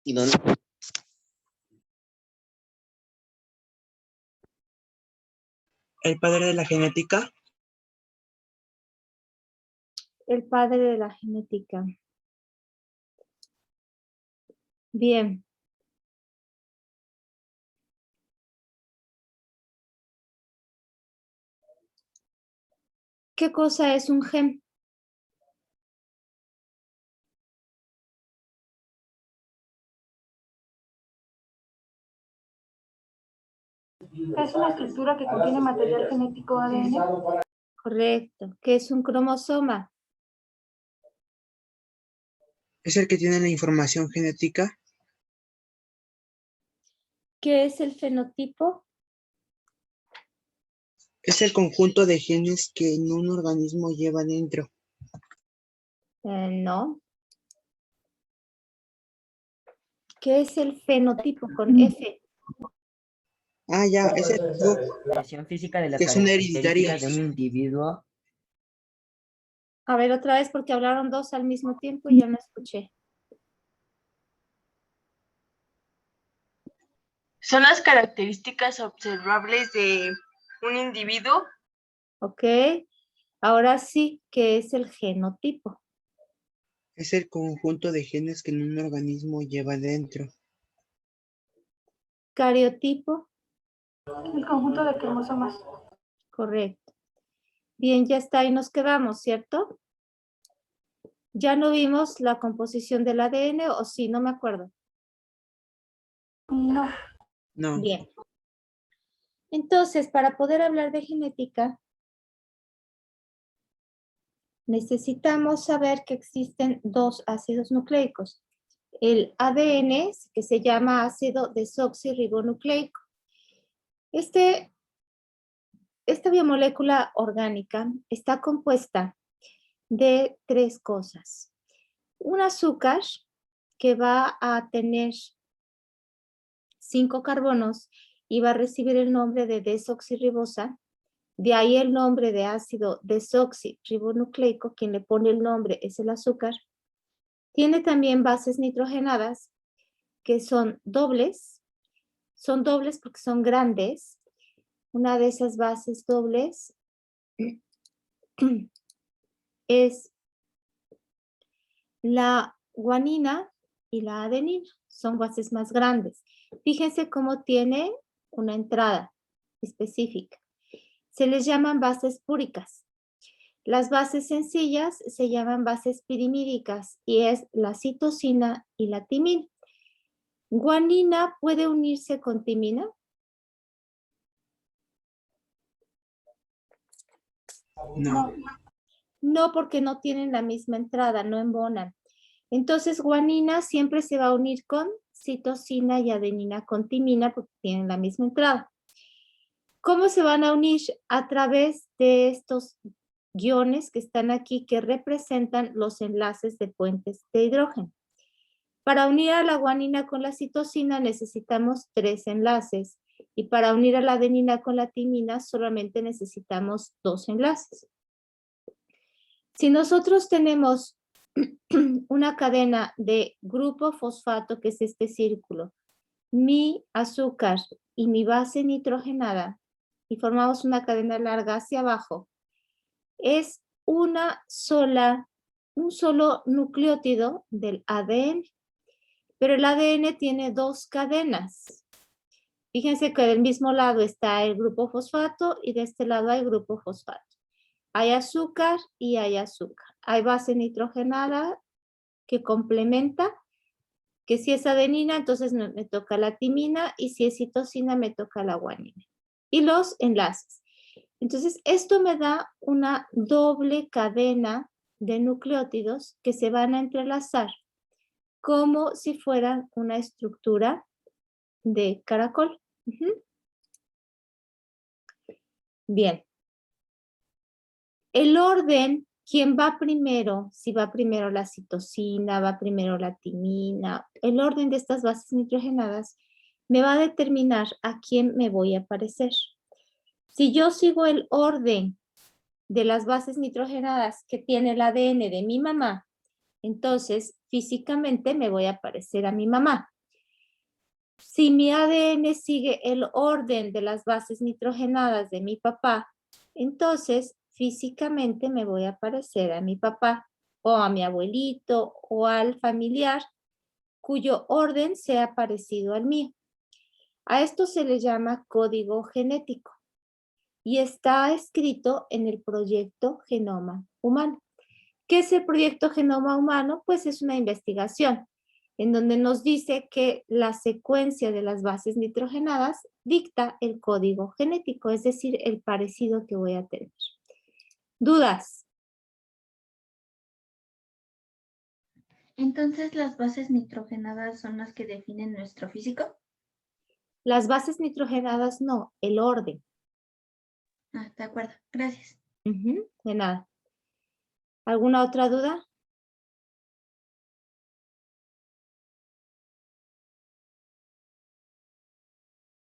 ¿Y dónde? ¿El padre de la genética? El padre de la genética. Bien. ¿Qué cosa es un gen? Es una estructura que contiene material genético ADN. Correcto. ¿Qué es un cromosoma? ¿Es el que tiene la información genética? ¿Qué es el fenotipo? Es el conjunto de genes que en un organismo lleva dentro. No. ¿Qué es el fenotipo con F? Ah, ya, es el Expresión física de las que son características hereditarias. de un individuo. A ver, otra vez porque hablaron dos al mismo tiempo y yo no escuché. Son las características observables de un individuo. ¿Ok? Ahora sí, ¿qué es el genotipo? Es el conjunto de genes que en un organismo lleva dentro. Cariotipo. El conjunto de cromosomas. Correcto. Bien, ya está, ahí nos quedamos, ¿cierto? Ya no vimos la composición del ADN, o sí, no me acuerdo. No. No. Bien. Entonces, para poder hablar de genética, necesitamos saber que existen dos ácidos nucleicos. El ADN, que se llama ácido desoxirribonucleico. Esta biomolécula orgánica está compuesta de tres cosas. Un azúcar que va a tener 5 carbonos y va a recibir el nombre de desoxirribosa. De ahí el nombre de ácido desoxirribonucleico, quien le pone el nombre es el azúcar. Tiene también bases nitrogenadas que son dobles porque son grandes. Una de esas bases dobles es la guanina y la adenina, son bases más grandes. Fíjense cómo tiene una entrada específica. Se les llaman bases púricas. Las bases sencillas se llaman bases pirimídicas y es la citosina y la timina. ¿Guanina puede unirse con timina? No. No, porque no tienen la misma entrada, no embonan. Entonces, guanina siempre se va a unir con citosina y adenina con timina porque tienen la misma entrada. ¿Cómo se van a unir? A través de estos guiones que están aquí que representan los enlaces de puentes de hidrógeno. Para unir a la guanina con la citosina necesitamos 3 enlaces y para unir a la adenina con la timina solamente necesitamos 2 enlaces. Si nosotros tenemos una cadena de grupo fosfato, que es este círculo, mi azúcar y mi base nitrogenada, y formamos una cadena larga hacia abajo, es un solo nucleótido del ADN, pero el ADN tiene 2 cadenas. Fíjense que del mismo lado está el grupo fosfato y de este lado hay grupo fosfato. Hay azúcar y hay azúcar. Hay base nitrogenada que complementa, que si es adenina, entonces me toca la timina, y si es citosina, me toca la guanina. Y los enlaces. Entonces, esto me da una doble cadena de nucleótidos que se van a entrelazar como si fueran una estructura de caracol. Bien. El orden, ¿quién va primero? Si va primero la citosina, va primero la timina. El orden de estas bases nitrogenadas me va a determinar a quién me voy a parecer. Si yo sigo el orden de las bases nitrogenadas que tiene el ADN de mi mamá, entonces físicamente me voy a parecer a mi mamá. Si mi ADN sigue el orden de las bases nitrogenadas de mi papá, entonces físicamente me voy a parecer a mi papá o a mi abuelito o al familiar cuyo orden sea parecido al mío. A esto se le llama código genético y está escrito en el proyecto Genoma Humano. ¿Qué es el proyecto Genoma Humano? Pues es una investigación en donde nos dice que la secuencia de las bases nitrogenadas dicta el código genético, es decir, el parecido que voy a tener. ¿Dudas? Entonces, ¿las bases nitrogenadas son las que definen nuestro físico? Las bases nitrogenadas no, el orden. Ah, de acuerdo, gracias. De nada. ¿Alguna otra duda?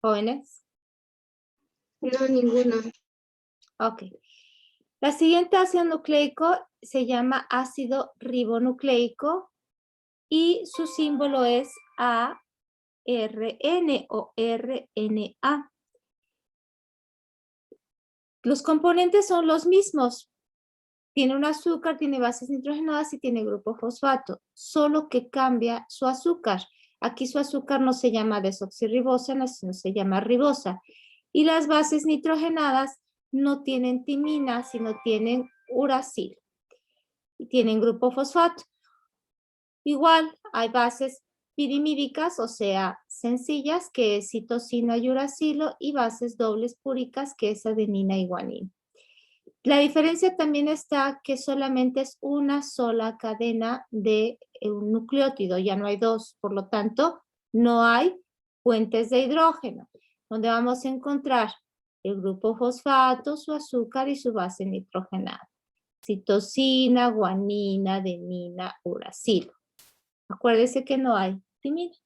¿Jóvenes? No, ninguno. Ok. La siguiente ácido nucleico se llama ácido ribonucleico y su símbolo es ARN o RNA. Los componentes son los mismos. Tiene un azúcar, tiene bases nitrogenadas y tiene grupo fosfato, solo que cambia su azúcar. Aquí su azúcar no se llama desoxirribosa, sino se llama ribosa. Y las bases nitrogenadas no tienen timina, sino tienen uracil. Y tienen grupo fosfato. Igual hay bases pirimídicas, o sea, sencillas, que es citosina y uracilo, y bases dobles púricas, que es adenina y guanina. La diferencia también está que solamente es una sola cadena de un nucleótido, ya no hay dos, por lo tanto, no hay puentes de hidrógeno, donde vamos a encontrar el grupo fosfato, su azúcar y su base nitrogenada. Citosina, guanina, adenina, uracilo. Acuérdese que no hay timina.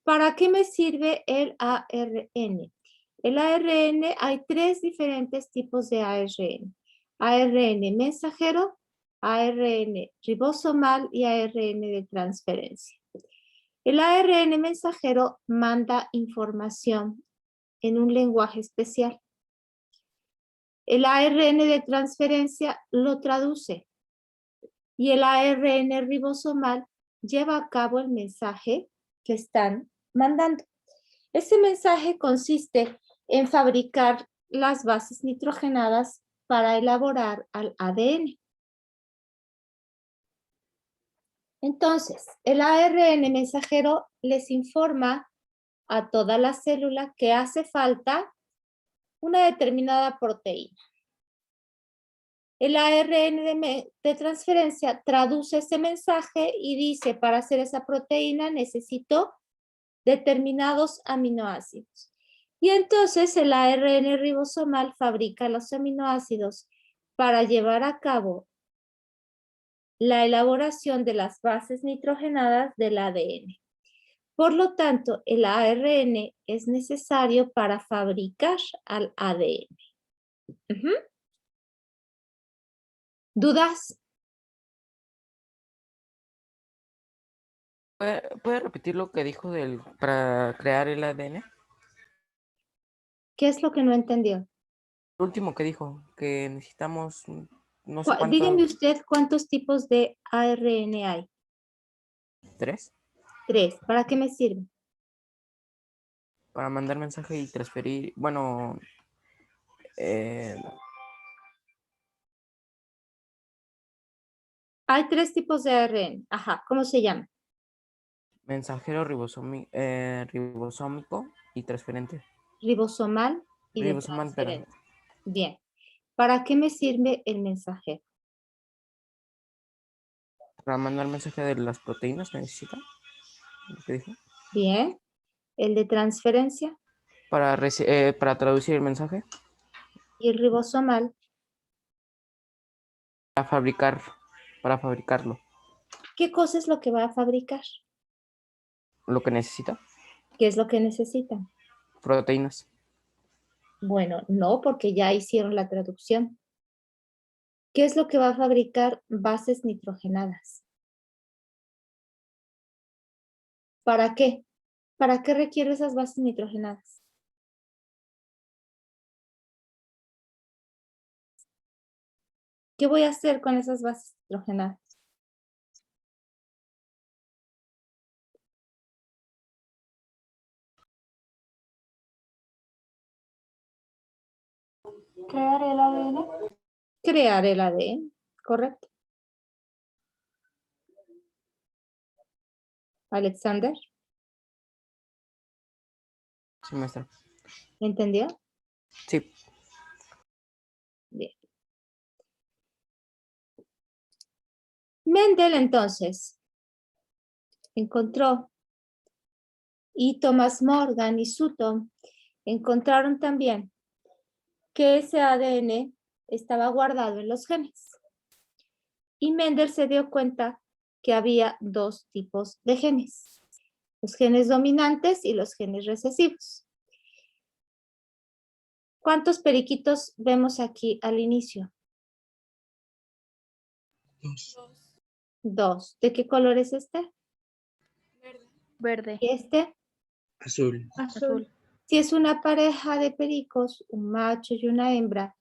¿Para qué me sirve el ARN? El ARN, hay tres diferentes tipos de ARN. ARN mensajero, ARN ribosomal y ARN de transferencia. El ARN mensajero manda información en un lenguaje especial. El ARN de transferencia lo traduce. Y el ARN ribosomal lleva a cabo el mensaje que están mandando. Ese mensaje consiste en fabricar las bases nitrogenadas para elaborar al ADN. Entonces, el ARN mensajero les informa a toda la célula que hace falta una determinada proteína. El ARN de transferencia traduce ese mensaje y dice, para hacer esa proteína necesito determinados aminoácidos. Y entonces el ARN ribosomal fabrica los aminoácidos para llevar a cabo la elaboración de las bases nitrogenadas del ADN. Por lo tanto, el ARN es necesario para fabricar al ADN. ¿Dudas? ¿Puede repetir lo que dijo para crear el ADN? ¿Qué es lo que no entendió? Lo último que dijo, que necesitamos no sé cuánto. Dígame usted cuántos tipos de ARN hay. 3. 3. ¿Para qué me sirve? Para mandar mensaje y transferir, bueno, Hay 3 tipos de ARN. Ajá, ¿cómo se llama? mensajero ribosómico y transferente. Ribosomal y de Ribosomal, pero transferente. Bien. ¿Para qué me sirve el mensajero? para mandar mensaje de las proteínas necesita. ¿Qué dijo? Bien. ¿El de transferencia? Para traducir el mensaje. ¿Y el ribosomal? Para fabricarlo. ¿Qué cosa es lo que va a fabricar? Lo que necesita. ¿Qué es lo que necesitan? Proteínas. Bueno, no, porque ya hicieron la traducción. ¿Qué es lo que va a fabricar bases nitrogenadas? ¿Para qué? ¿Para qué requiero esas bases nitrogenadas? ¿Qué voy a hacer con esas bases nitrogenadas? Crear el ADN. Crear el ADN, ¿correcto? Alexander, Sí, maestra. ¿entendió? Sí. Bien. Mendel entonces encontró, y Thomas Morgan y Sutton encontraron también que ese ADN estaba guardado en los genes. Y Mendel se dio cuenta que había dos tipos de genes, los genes dominantes y los genes recesivos. ¿Cuántos periquitos vemos aquí al inicio? 2. 2. ¿De qué color es este? Verde. ¿Y este? Azul. Azul. Si es una pareja de pericos, un macho y una hembra,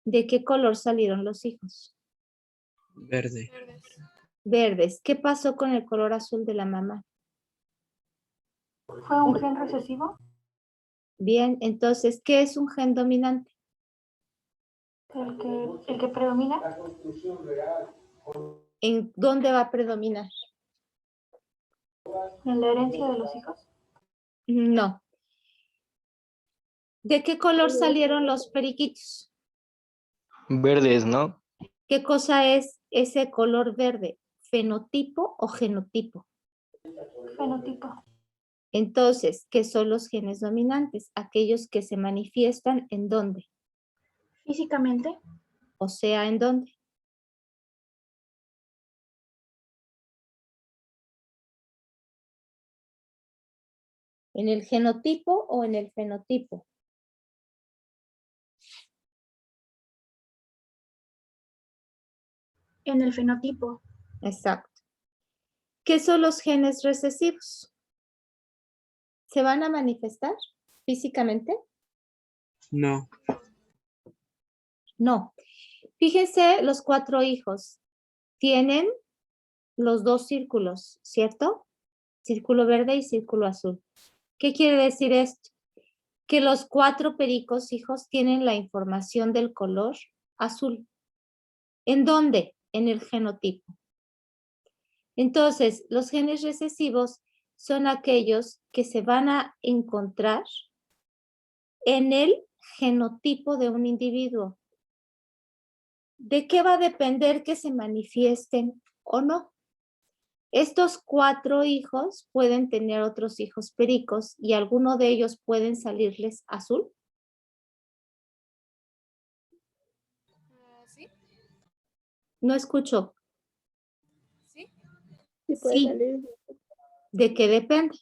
¿de qué color salieron los hijos? Verde. Verdes. ¿Qué pasó con el color azul de la mamá? ¿Fue un gen recesivo? Bien, entonces, ¿qué es un gen dominante? El que predomina. ¿En dónde va a predominar? En la herencia de los hijos. No. ¿De qué color salieron los periquitos? Verdes, ¿no? ¿Qué cosa es ese color verde? ¿Fenotipo o genotipo? Fenotipo. Entonces, ¿qué son los genes dominantes? Aquellos que se manifiestan ¿en dónde? Físicamente. O sea, ¿en dónde? ¿En el genotipo o en el fenotipo? En el fenotipo. Exacto. ¿Qué son los genes recesivos? ¿Se van a manifestar físicamente? No. No. Fíjense, los 4 hijos tienen los 2 círculos, ¿cierto? Círculo verde y círculo azul. ¿Qué quiere decir esto? Que los 4 pericos hijos tienen la información del color azul. ¿En dónde? En el genotipo. Entonces, los genes recesivos son aquellos que se van a encontrar en el genotipo de un individuo. ¿De qué va a depender que se manifiesten o no? Estos 4 hijos pueden tener otros hijos pericos y alguno de ellos pueden salirles azul. ¿Sí? No escucho. ¿Sí? Sí. ¿De qué depende?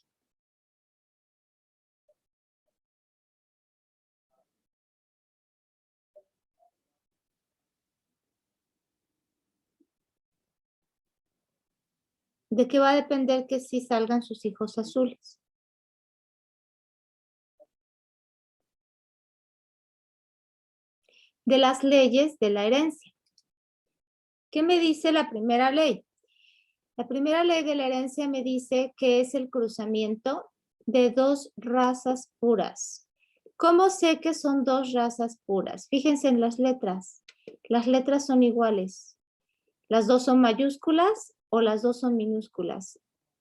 ¿De qué va a depender que sí salgan sus hijos azules? De las leyes de la herencia. ¿Qué me dice la primera ley? La primera ley de la herencia me dice que es el cruzamiento de 2 razas puras. ¿Cómo sé que son 2 razas puras? Fíjense en las letras. Las letras son iguales. Las 2 son mayúsculas o las 2 son minúsculas.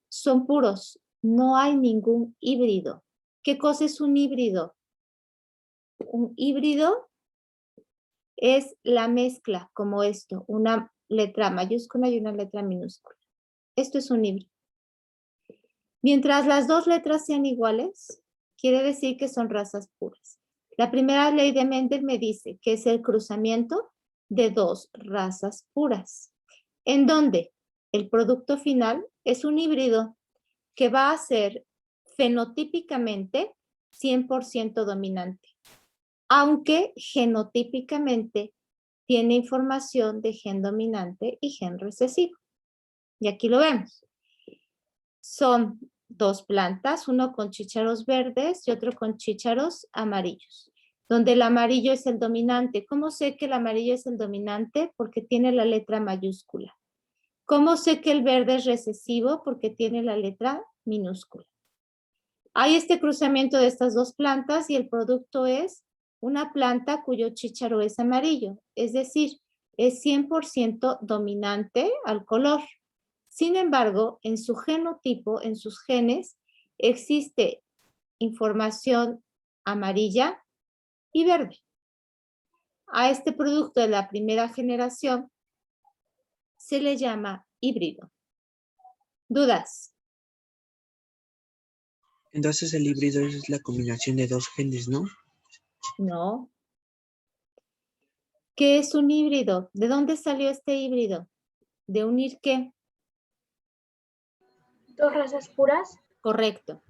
Son puros. No hay ningún híbrido. ¿Qué cosa es un híbrido? Un híbrido es la mezcla, como esto, una letra mayúscula y una letra minúscula. Esto es un híbrido. Mientras las 2 letras sean iguales, quiere decir que son razas puras. La primera ley de Mendel me dice que es el cruzamiento de 2 razas puras. ¿En dónde? El producto final es un híbrido que va a ser fenotípicamente 100% dominante, aunque genotípicamente tiene información de gen dominante y gen recesivo. Y aquí lo vemos. Son dos plantas, uno con chícharos verdes y otro con chícharos amarillos, donde el amarillo es el dominante. ¿Cómo sé que el amarillo es el dominante? Porque tiene la letra mayúscula. ¿Cómo sé que el verde es recesivo? Porque tiene la letra minúscula. Hay este cruzamiento de estas dos plantas y el producto es una planta cuyo chícharo es amarillo, es decir, es 100% dominante al color. Sin embargo, en su genotipo, en sus genes, existe información amarilla y verde. A este producto de la primera generación se le llama híbrido. ¿Dudas? Entonces el híbrido es la combinación de dos genes, ¿no? No. ¿Qué es un híbrido? ¿De dónde salió este híbrido? ¿De unir qué? ¿Dos razas puras? Correcto.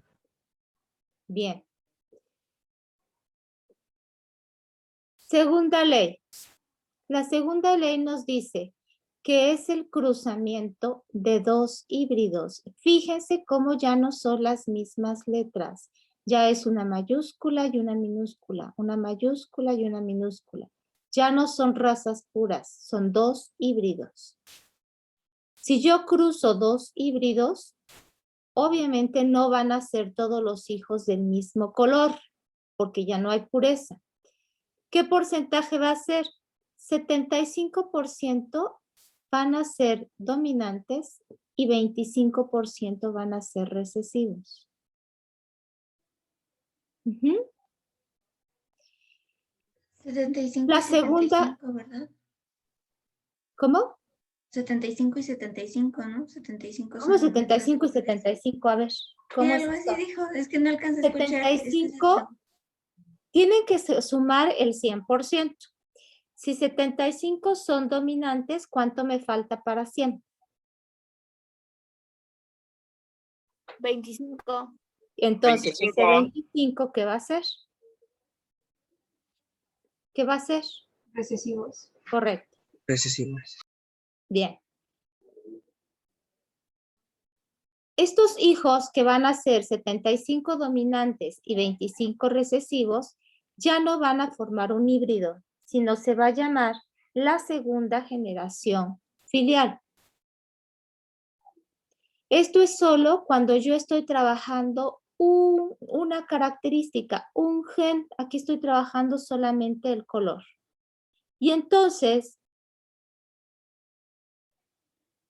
Bien. Segunda ley. La segunda ley nos dice que es el cruzamiento de dos híbridos. Fíjense cómo ya no son las mismas letras. Ya es una mayúscula y una minúscula, una mayúscula y una minúscula. Ya no son razas puras, son dos híbridos. Si yo cruzo dos híbridos, obviamente no van a ser todos los hijos del mismo color, porque ya no hay pureza. ¿Qué porcentaje va a ser? 75% van a ser dominantes y 25% van a ser recesivos. Ujú. 75 La y segunda- 75, ¿verdad? ¿Cómo? 75 y 75, ¿no? 75 ¿Cómo son 75 y letras. 75? A ver, Sí, ¿cómo es algo así esto? dijo, es que no alcanza a escuchar. 75 tienen que sumar el 100%. Si 75 son dominantes, ¿cuánto me falta para 100? 25. Entonces, ese 25, ¿qué va a hacer? ¿Qué va a hacer? Recesivos. Correcto. Recesivos. Bien. Estos hijos que van a ser 75 dominantes y 25 recesivos ya no van a formar un híbrido, sino se va a llamar la segunda generación filial. Esto es solo cuando yo estoy trabajando una característica, un gen. Aquí estoy trabajando solamente el color. Y entonces,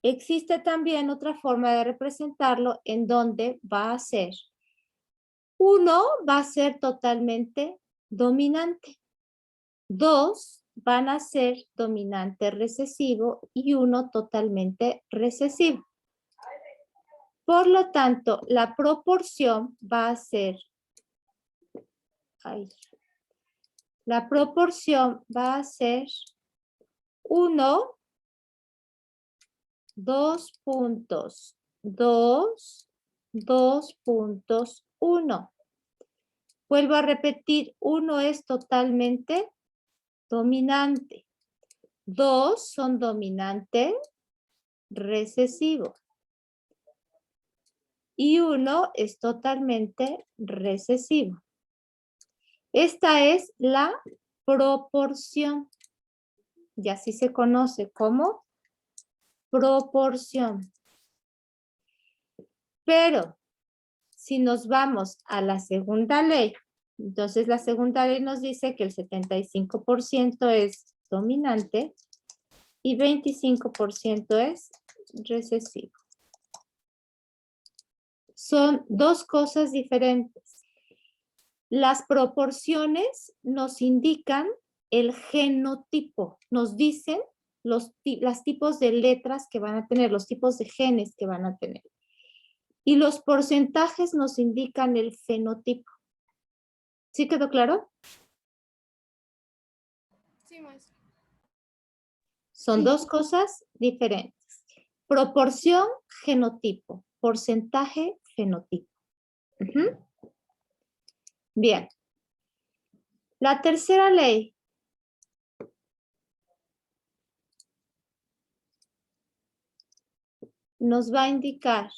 existe también otra forma de representarlo en donde va a ser. Uno va a ser totalmente dominante. Dos van a ser dominante recesivo y uno totalmente recesivo. Por lo tanto, la proporción va a ser, la proporción va a ser 1, 2 puntos, 2, 2 puntos, 1. Vuelvo a repetir, 1 es totalmente dominante. 2 son dominante recesivo. Y 1 es totalmente recesivo. Esta es la proporción. Y así se conoce como proporción. Pero si nos vamos a la segunda ley, entonces la segunda ley nos dice que el 75% es dominante y 25% es recesivo. Son dos cosas diferentes. Las proporciones nos indican el genotipo, nos dicen los tipos de letras que van a tener, los tipos de genes que van a tener. Y los porcentajes nos indican el fenotipo. ¿Sí quedó claro? Sí, maestra. Son dos cosas diferentes. Proporción, genotipo. Porcentaje, fenotipo. Bien. La tercera ley nos va a indicar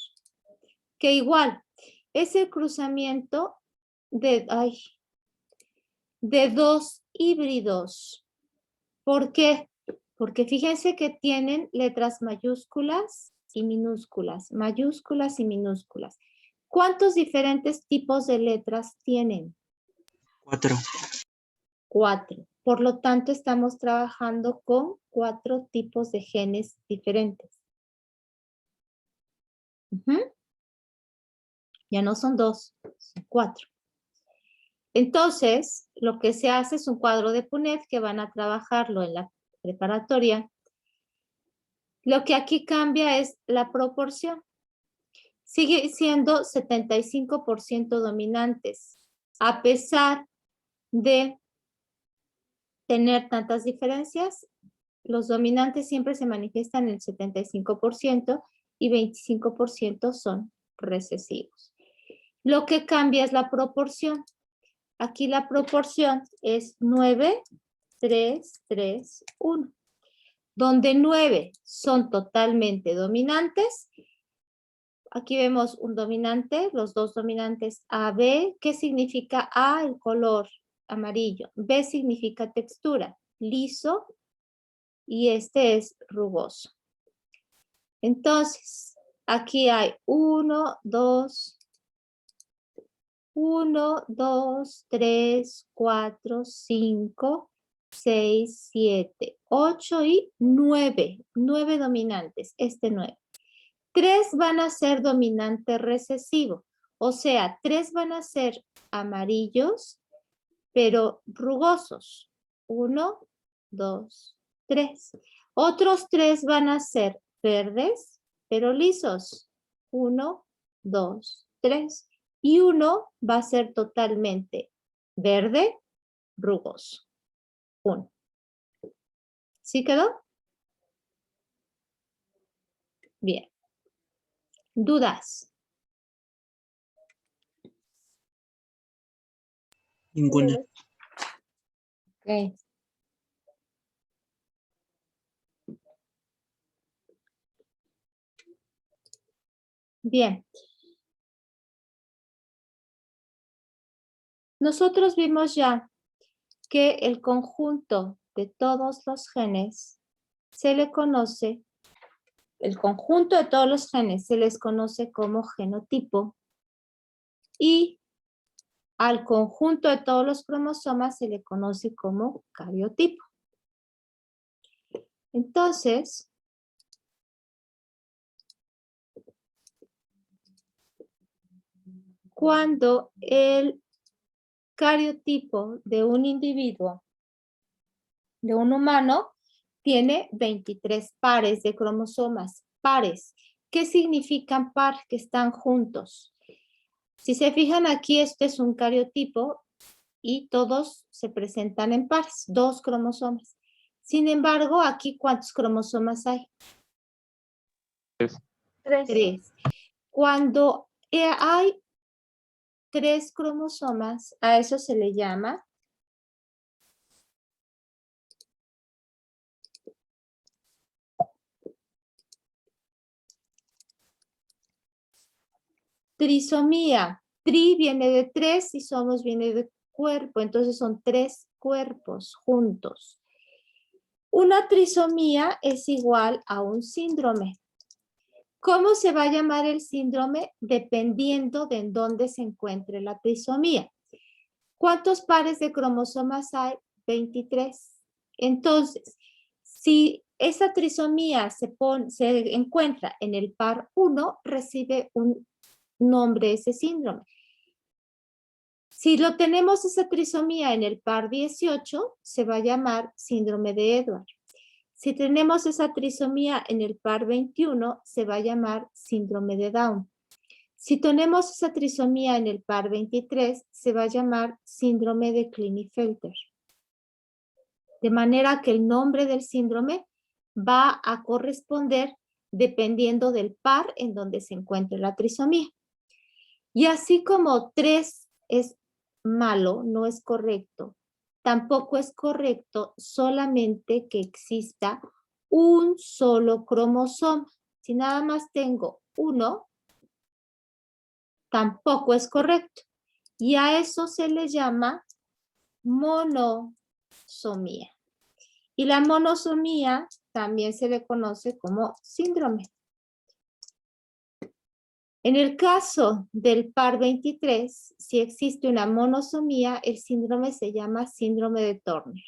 que igual, es el cruzamiento de dos híbridos. ¿Por qué? Porque fíjense que tienen letras mayúsculas y minúsculas, mayúsculas y minúsculas. ¿Cuántos diferentes tipos de letras tienen? 4. 4. Por lo tanto, estamos trabajando con 4 tipos de genes diferentes. Ya no son 2, son 4. Entonces, lo que se hace es un cuadro de Punnett que van a trabajarlo en la preparatoria. Lo que aquí cambia es la proporción. Sigue siendo 75% dominantes, a pesar de tener tantas diferencias. Los dominantes siempre se manifiestan en el 75% y 25% son recesivos. Lo que cambia es la proporción. Aquí la proporción es 9, 3, 3, 1. Donde 9 son totalmente dominantes. Aquí vemos un dominante, los dos dominantes A, B. ¿Qué significa A? El color amarillo. B significa textura, liso. Y este es rugoso. Entonces, aquí hay 1, 2, 3, 4, 5, 6, 7, 8 y 9. 9 dominantes, este 9. 3 van a ser dominante recesivo. O sea, 3 van a ser amarillos, pero rugosos. 1, 2, 3. Otros 3 van a ser verdes, pero lisos. 1, 2, 3. Y uno va a ser totalmente verde, rugoso. 1. ¿Sí quedó? Bien. ¿Dudas? Ninguna. Ok. Bien. Nosotros vimos ya que el conjunto de todos los genes se le conoce, el conjunto de todos los genes se les conoce como genotipo y al conjunto de todos los cromosomas se le conoce como cariotipo. Entonces, cuando el cariotipo de un individuo, de un humano, tiene 23 pares de cromosomas. Pares. ¿Qué significan par? Que están juntos. Si se fijan aquí, este es un cariotipo y todos se presentan en pares, 2 cromosomas. Sin embargo, aquí, ¿cuántos cromosomas hay? 3. 3. Cuando hay 3 cromosomas, a eso se le llama trisomía. Tri viene de 3 y somos viene de cuerpo, entonces son 3 cuerpos juntos. Una trisomía es igual a un síndrome. ¿Cómo se va a llamar el síndrome? Dependiendo de en dónde se encuentre la trisomía. ¿Cuántos pares de cromosomas hay? 23. Entonces, si esa trisomía se encuentra en el par 1, recibe un nombre ese síndrome. Si lo tenemos esa trisomía en el par 18, se va a llamar síndrome de Edwards. Si tenemos esa trisomía en el par 21, se va a llamar síndrome de Down. Si tenemos esa trisomía en el par 23, se va a llamar síndrome de Klinefelter. De manera que el nombre del síndrome va a corresponder dependiendo del par en donde se encuentre la trisomía. Y así como 3 es malo, no es correcto, tampoco es correcto solamente que exista un solo cromosoma. Si nada más tengo uno, tampoco es correcto. Y a eso se le llama monosomía. Y la monosomía también se le conoce como síndrome. En el caso del par 23, si existe una monosomía, el síndrome se llama síndrome de Turner.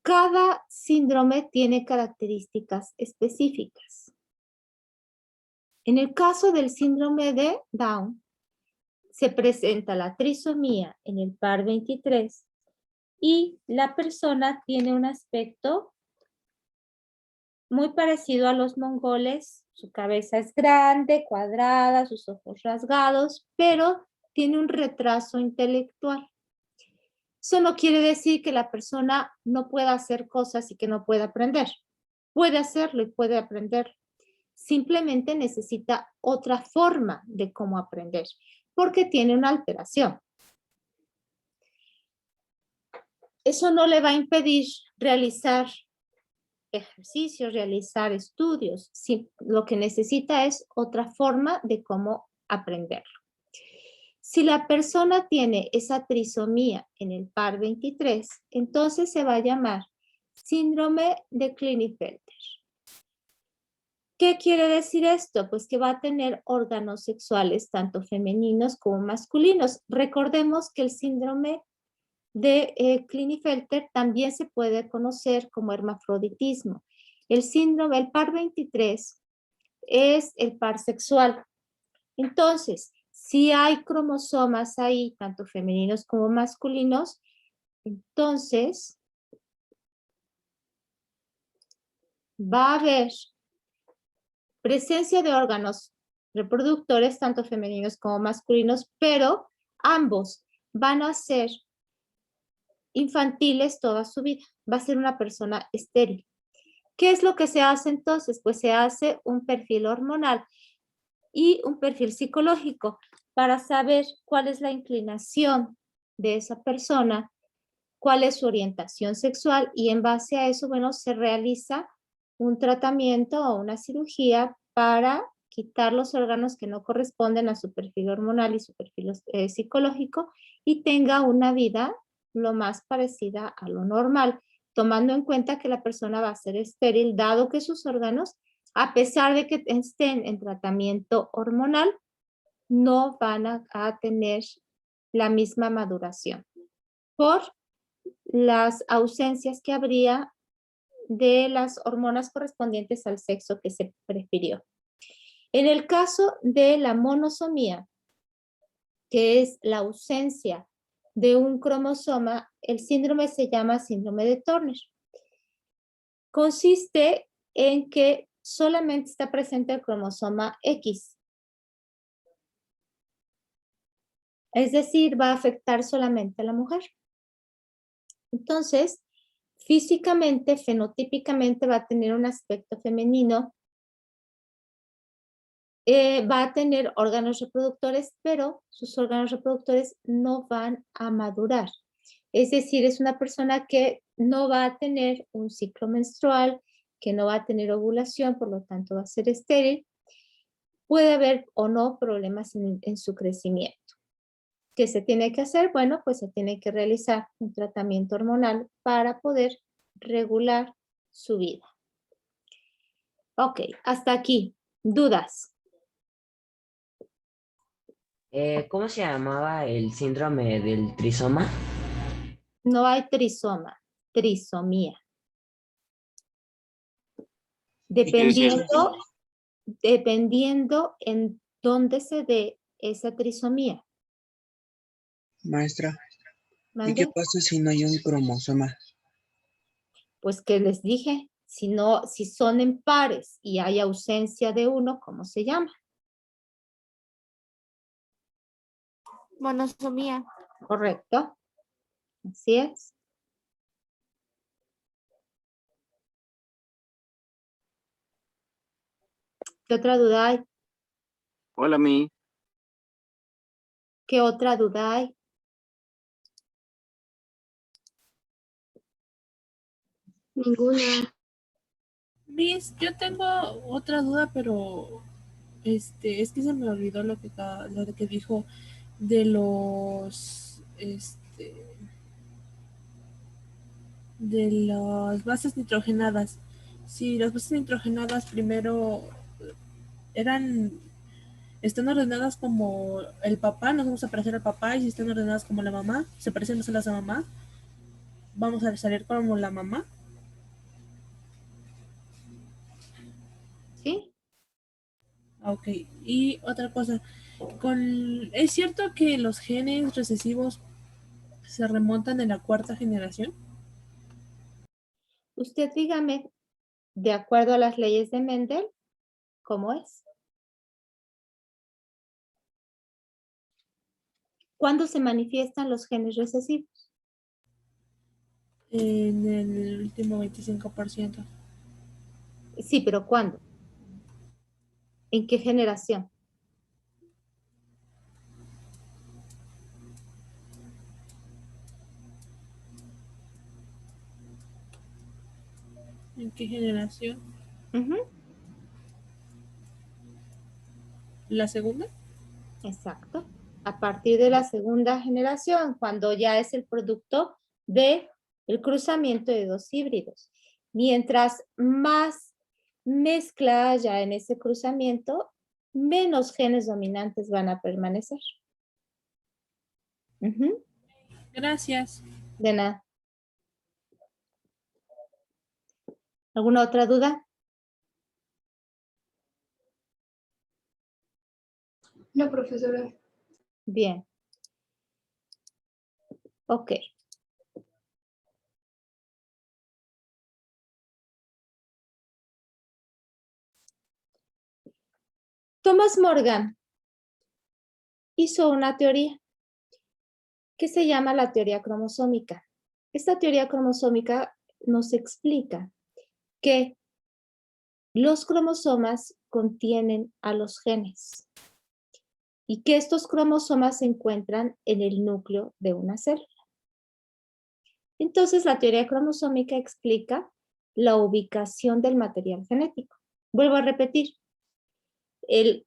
Cada síndrome tiene características específicas. En el caso del síndrome de Down, se presenta la trisomía en el par 23 y la persona tiene un aspecto muy parecido a los mongoles. Su cabeza es grande, cuadrada, sus ojos rasgados, pero tiene un retraso intelectual. Eso no quiere decir que la persona no pueda hacer cosas y que no pueda aprender. Puede hacerlo y puede aprender. Simplemente necesita otra forma de cómo aprender, porque tiene una alteración. Eso no le va a impedir realizar ejercicios, realizar estudios. Sí, lo que necesita es otra forma de cómo aprenderlo. Si la persona tiene esa trisomía en el par 23, entonces se va a llamar síndrome de Klinefelter. ¿Qué quiere decir esto? Pues que va a tener órganos sexuales tanto femeninos como masculinos. Recordemos que el síndrome de Klinefelter también se puede conocer como hermafroditismo. El par 23 es el par sexual. Entonces, si hay cromosomas ahí, tanto femeninos como masculinos, entonces va a haber presencia de órganos reproductores, tanto femeninos como masculinos, pero ambos van a ser infantiles toda su vida. Va a ser una persona estéril. ¿Qué es lo que se hace entonces? Pues se hace un perfil hormonal y un perfil psicológico para saber cuál es la inclinación de esa persona, cuál es su orientación sexual, y en base a eso, bueno, se realiza un tratamiento o una cirugía para quitar los órganos que no corresponden a su perfil hormonal y su perfil psicológico, y tenga una vida lo más parecida a lo normal, tomando en cuenta que la persona va a ser estéril, dado que sus órganos, a pesar de que estén en tratamiento hormonal, no van a tener la misma maduración por las ausencias que habría de las hormonas correspondientes al sexo que se prefirió. En el caso de la monosomía, que es la ausencia de un cromosoma, el síndrome se llama síndrome de Turner. Consiste en que solamente está presente el cromosoma X. Es decir, va a afectar solamente a la mujer. Entonces, físicamente, fenotípicamente va a tener un aspecto femenino, va a tener órganos reproductores, pero sus órganos reproductores no van a madurar. Es decir, es una persona que no va a tener un ciclo menstrual, que no va a tener ovulación, por lo tanto va a ser estéril. Puede haber o no problemas en su crecimiento. ¿Qué se tiene que hacer? Bueno, pues se tiene que realizar un tratamiento hormonal para poder regular su vida. Ok, hasta aquí. ¿Dudas? ¿Cómo se llamaba el síndrome del trisoma? No hay trisoma, trisomía. Dependiendo en dónde se dé esa trisomía. Maestra, ¿y ¿Mande? qué pasa si no hay un cromosoma? Pues que les dije, si son en pares y hay ausencia de uno, ¿cómo se llama? Monosomía. Correcto. Así es. ¿Qué otra duda hay? Hola, mi. ¿Qué otra duda hay? Ninguna. Miss, yo tengo otra duda, pero es que se me olvidó lo que dijo de de las bases nitrogenadas. Si las bases nitrogenadas primero eran, están ordenadas como el papá, nos vamos a parecer al papá, y si están ordenadas como la mamá, se parecen más a las de mamá, vamos a salir como la mamá. ¿Sí? Ok, y otra cosa, ¿es cierto que los genes recesivos se remontan en la cuarta generación? Usted dígame, de acuerdo a las leyes de Mendel, ¿cómo es? ¿Cuándo se manifiestan los genes recesivos? En el último 25%. Sí, pero ¿cuándo? ¿En qué generación? ¿En qué generación? Ujú, ¿La segunda? exacto. A partir de la segunda generación, cuando ya es el producto de el cruzamiento de dos híbridos. Mientras más mezcla haya en ese cruzamiento, menos genes dominantes van a permanecer. Ujú, Gracias. de nada. ¿Alguna otra duda? No, profesora. Bien. Ok. Thomas Morgan hizo una teoría que se llama la teoría cromosómica. Esta teoría cromosómica nos explica que los cromosomas contienen a los genes y que estos cromosomas se encuentran en el núcleo de una célula. Entonces, la teoría cromosómica explica la ubicación del material genético. Vuelvo a repetir, el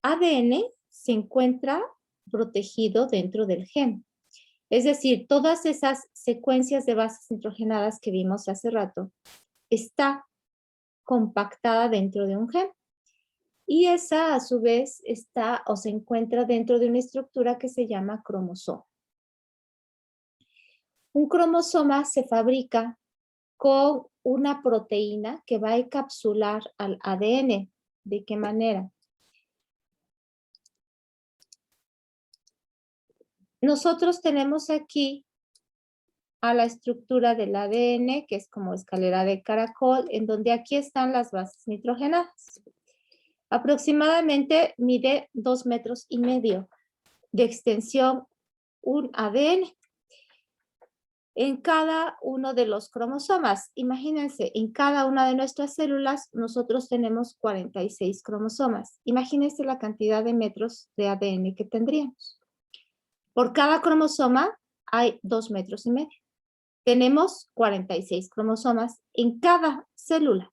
ADN se encuentra protegido dentro del gen. Es decir, todas esas secuencias de bases nitrogenadas que vimos hace rato está compactada dentro de un gen. Y esa a su vez está o se encuentra dentro de una estructura que se llama cromosoma. Un cromosoma se fabrica con una proteína que va a encapsular al ADN. ¿De qué manera? Nosotros tenemos aquí a la estructura del ADN, que es como escalera de caracol, en donde aquí están las bases nitrogenadas. Aproximadamente mide 2,5 metros de extensión un ADN. En cada uno de los cromosomas, imagínense, en cada una de nuestras células nosotros tenemos 46 cromosomas. Imagínense la cantidad de metros de ADN que tendríamos. Por cada cromosoma hay 2,5 metros. Tenemos 46 cromosomas en cada célula.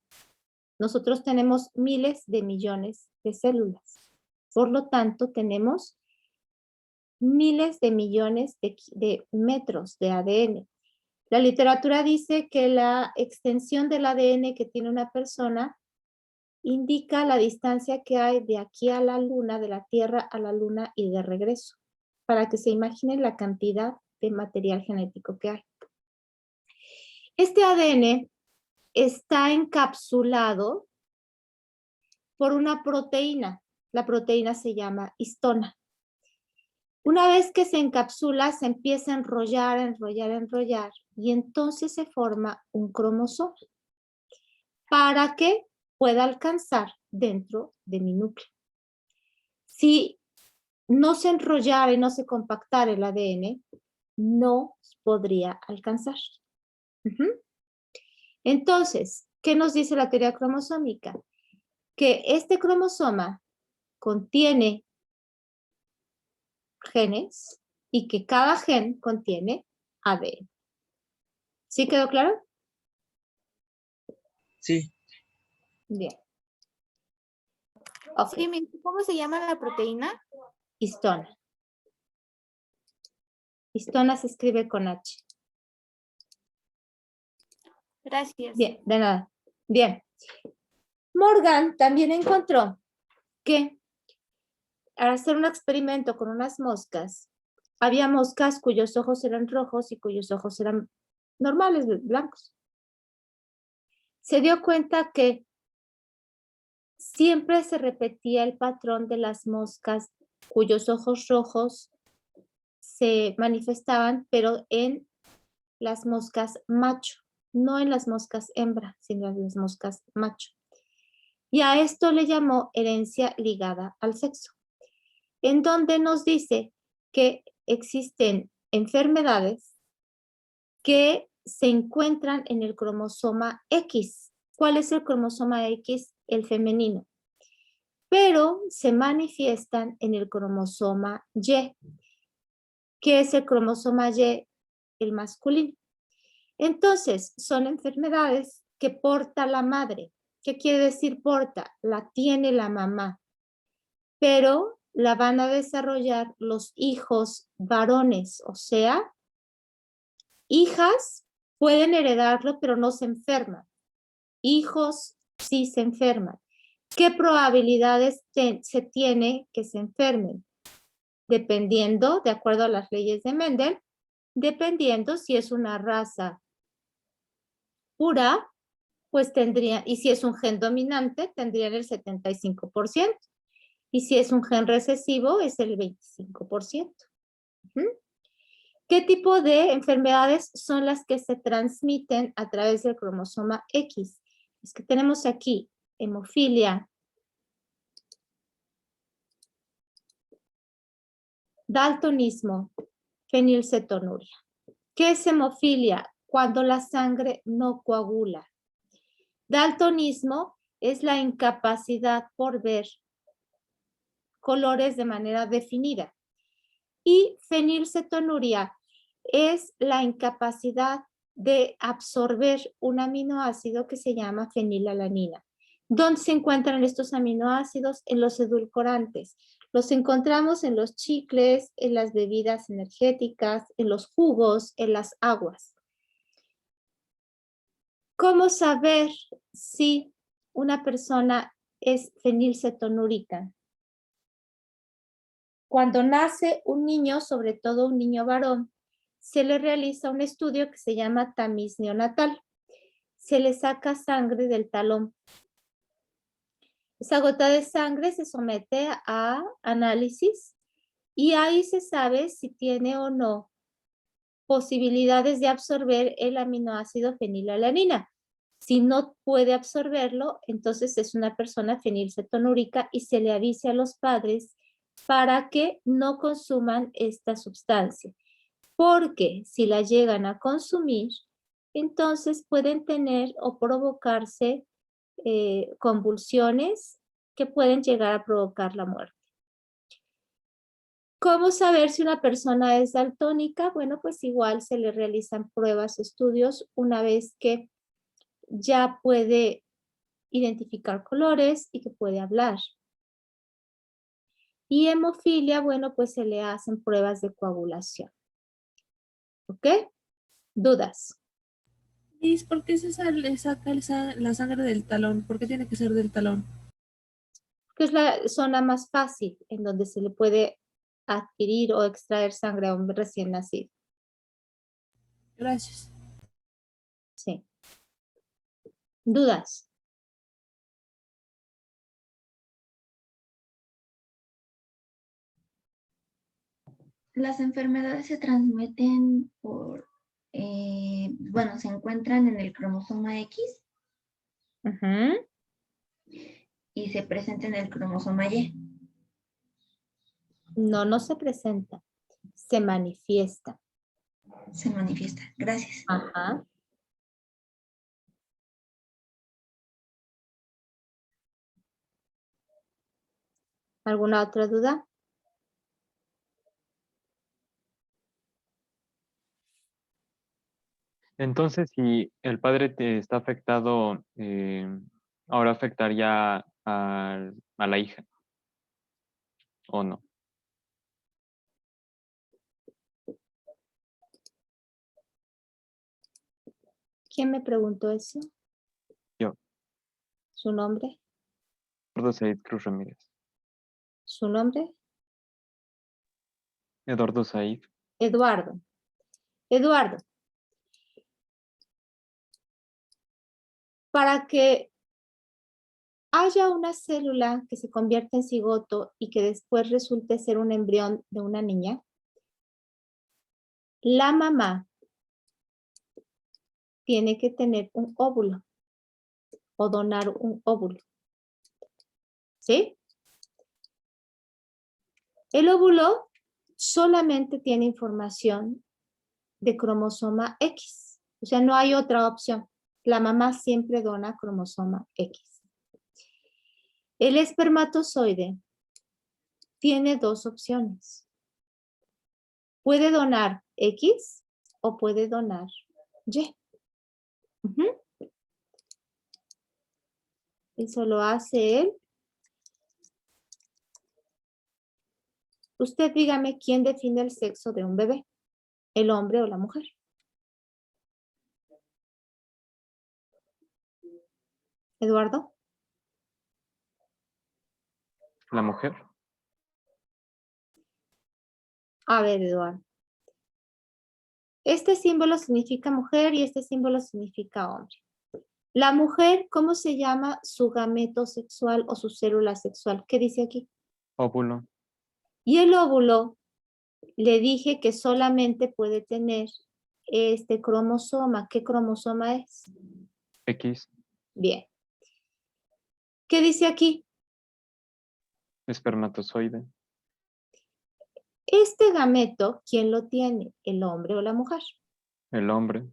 Nosotros tenemos miles de millones de células. Por lo tanto, tenemos miles de millones de metros de ADN. La literatura dice que la extensión del ADN que tiene una persona indica la distancia que hay de aquí a la luna, de la Tierra a la luna y de regreso, para que se imaginen la cantidad de material genético que hay. Este ADN está encapsulado por una proteína. La proteína se llama histona. Una vez que se encapsula, se empieza a enrollar, enrollar, y entonces se forma un cromosoma para que pueda alcanzar dentro de mi núcleo. Si no se enrollara y no se compactara el ADN, no podría alcanzar. Entonces, ¿qué nos dice la teoría cromosómica? Que este cromosoma contiene genes y que cada gen contiene ADN. ¿Sí quedó claro? Sí. Bien. Ok, Sí, ¿cómo se llama la proteína? histona. Histona se escribe con H. Gracias. Bien, de nada. Bien. Morgan también encontró que al hacer un experimento con unas moscas, había moscas cuyos ojos eran rojos y cuyos ojos eran normales, blancos. Se dio cuenta que siempre se repetía el patrón de las moscas cuyos ojos rojos se manifestaban, pero en las moscas macho, no en las moscas hembra, sino en las moscas macho. Y a esto le llamó herencia ligada al sexo, en donde nos dice que existen enfermedades que se encuentran en el cromosoma X. ¿Cuál es el cromosoma X? El femenino. Pero se manifiestan en el cromosoma Y. ¿Qué es el cromosoma Y? El masculino. Entonces, son enfermedades que porta la madre. ¿Qué quiere decir porta? La tiene la mamá, pero la van a desarrollar los hijos varones, o sea, hijas pueden heredarlo, pero no se enferman. Hijos sí se enferman. ¿Qué probabilidades se tiene que se enfermen? Dependiendo, de acuerdo a las leyes de Mendel, dependiendo si es una raza pura, pues tendría, y si es un gen dominante, tendrían el 75%. Y si es un gen recesivo, es el 25%. ¿Qué tipo de enfermedades son las que se transmiten a través del cromosoma X? Es que tenemos aquí hemofilia, daltonismo, fenilcetonuria. ¿Qué es hemofilia? Cuando la sangre no coagula. Daltonismo es la incapacidad por ver colores de manera definida. Y fenilcetonuria es la incapacidad de absorber un aminoácido que se llama fenilalanina. ¿Dónde se encuentran estos aminoácidos? En los edulcorantes. Los encontramos en los chicles, en las bebidas energéticas, en los jugos, en las aguas. ¿Cómo saber si una persona es fenilcetonúrica? Cuando nace un niño, sobre todo un niño varón, se le realiza un estudio que se llama tamiz neonatal. Se le saca sangre del talón. Esa gota de sangre se somete a análisis y ahí se sabe si tiene o no posibilidades de absorber el aminoácido fenilalanina. Si no puede absorberlo, entonces es una persona fenilcetonúrica y se le avisa a los padres para que no consuman esta sustancia. Porque si la llegan a consumir, entonces pueden tener o provocarse convulsiones que pueden llegar a provocar la muerte. ¿Cómo saber si una persona es daltónica? Bueno, pues igual se le realizan pruebas, estudios, una vez que ya puede identificar colores y que puede hablar. Y hemofilia, bueno, pues se le hacen pruebas de coagulación. ¿Ok? ¿Dudas? Liz, ¿por qué se saca la sangre del talón? ¿Por qué tiene que ser del talón? Que es la zona más fácil en donde se le puede adquirir o extraer sangre a un recién nacido. Gracias. Sí. ¿Dudas? Las enfermedades se transmiten por, bueno, se encuentran en el cromosoma X y se presentan en el cromosoma Y. No, no se presenta. Se manifiesta. Se manifiesta. Gracias. Ajá. ¿Alguna otra duda? Entonces, si el padre te está afectado, ahora afectaría a la hija. o no? ¿Quién me preguntó eso? Yo. ¿Su nombre? Eduardo Said Cruz Ramírez. ¿Su nombre? Eduardo Said. Eduardo. Eduardo. Para que haya una célula que se convierta en cigoto y que después resulte ser un embrión de una niña, la mamá tiene que tener un óvulo o donar un óvulo. ¿Sí? El óvulo solamente tiene información de cromosoma X. O sea, no hay otra opción. La mamá siempre dona cromosoma X. El espermatozoide tiene dos opciones. Puede donar X o puede donar Y. Eso lo hace él. Usted dígame quién define el sexo de un bebé, el hombre o la mujer. Eduardo. La mujer. A ver, Eduardo. Este símbolo significa mujer y este símbolo significa hombre. La mujer, ¿cómo se llama su gameto sexual o su célula sexual? ¿Qué dice aquí? Óvulo. Y el óvulo, le dije que solamente puede tener este cromosoma. ¿Qué cromosoma es? X. Bien. ¿Qué dice aquí? Espermatozoide. Este gameto, ¿quién lo tiene? ¿El hombre o la mujer? El hombre.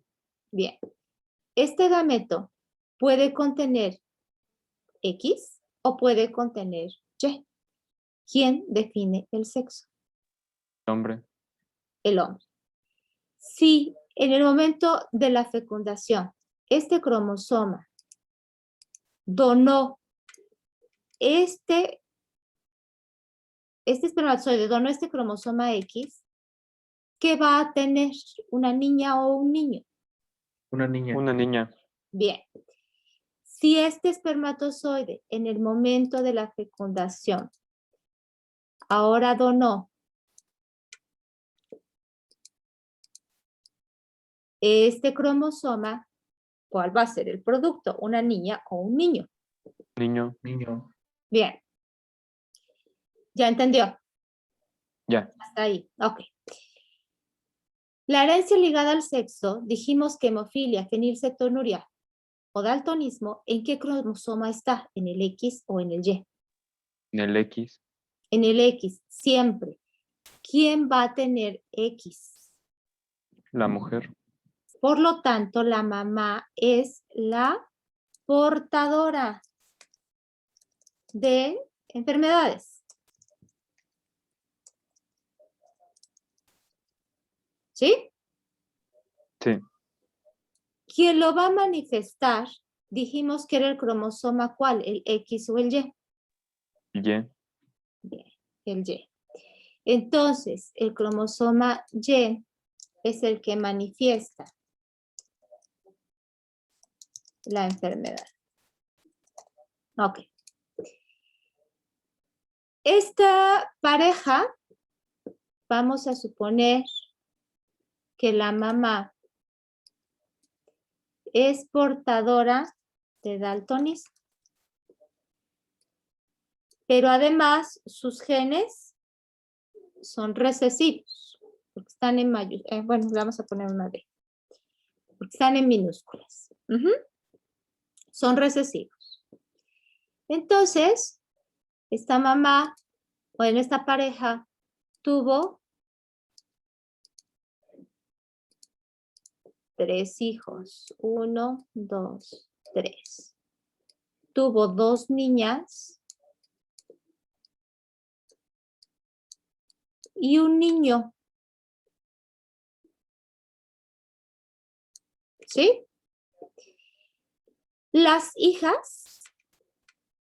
Bien. Este gameto puede contener X o puede contener Y. ¿Quién define el sexo? El hombre. El hombre. Si en el momento de la fecundación este cromosoma donó este espermatozoide donó este cromosoma X, ¿qué va a tener? ¿Una niña o un niño? Una niña. Una niña. Bien. Si este espermatozoide en el momento de la fecundación ahora donó este cromosoma, ¿cuál va a ser el producto? ¿Una niña o un niño? Niño. Niño. Bien. ¿Ya entendió? Ya. Hasta ahí. Ok. La herencia ligada al sexo, dijimos que hemofilia, fenilcetonuria o daltonismo, ¿en qué cromosoma está? ¿En el X o en el Y? En el X. En el X, siempre. ¿Quién va a tener X? La mujer. Por lo tanto, la mamá es la portadora de enfermedades. ¿Sí? Sí. ¿Quién lo va a manifestar? Dijimos que era el cromosoma, ¿cuál? ¿El X o el Y? Y. Bien, el Y. Entonces, el cromosoma Y es el que manifiesta la enfermedad. Ok. Esta pareja, vamos a suponer que la mamá es portadora de daltonismo. Pero además sus genes son recesivos, porque están en mayúsculas. Bueno, le vamos a poner una D, porque están en minúsculas. Son recesivos. Entonces, esta mamá, bueno, esta pareja tuvo 3 hijos. 1, 2, 3. Tuvo 2 niñas y un niño. ¿Sí? Las hijas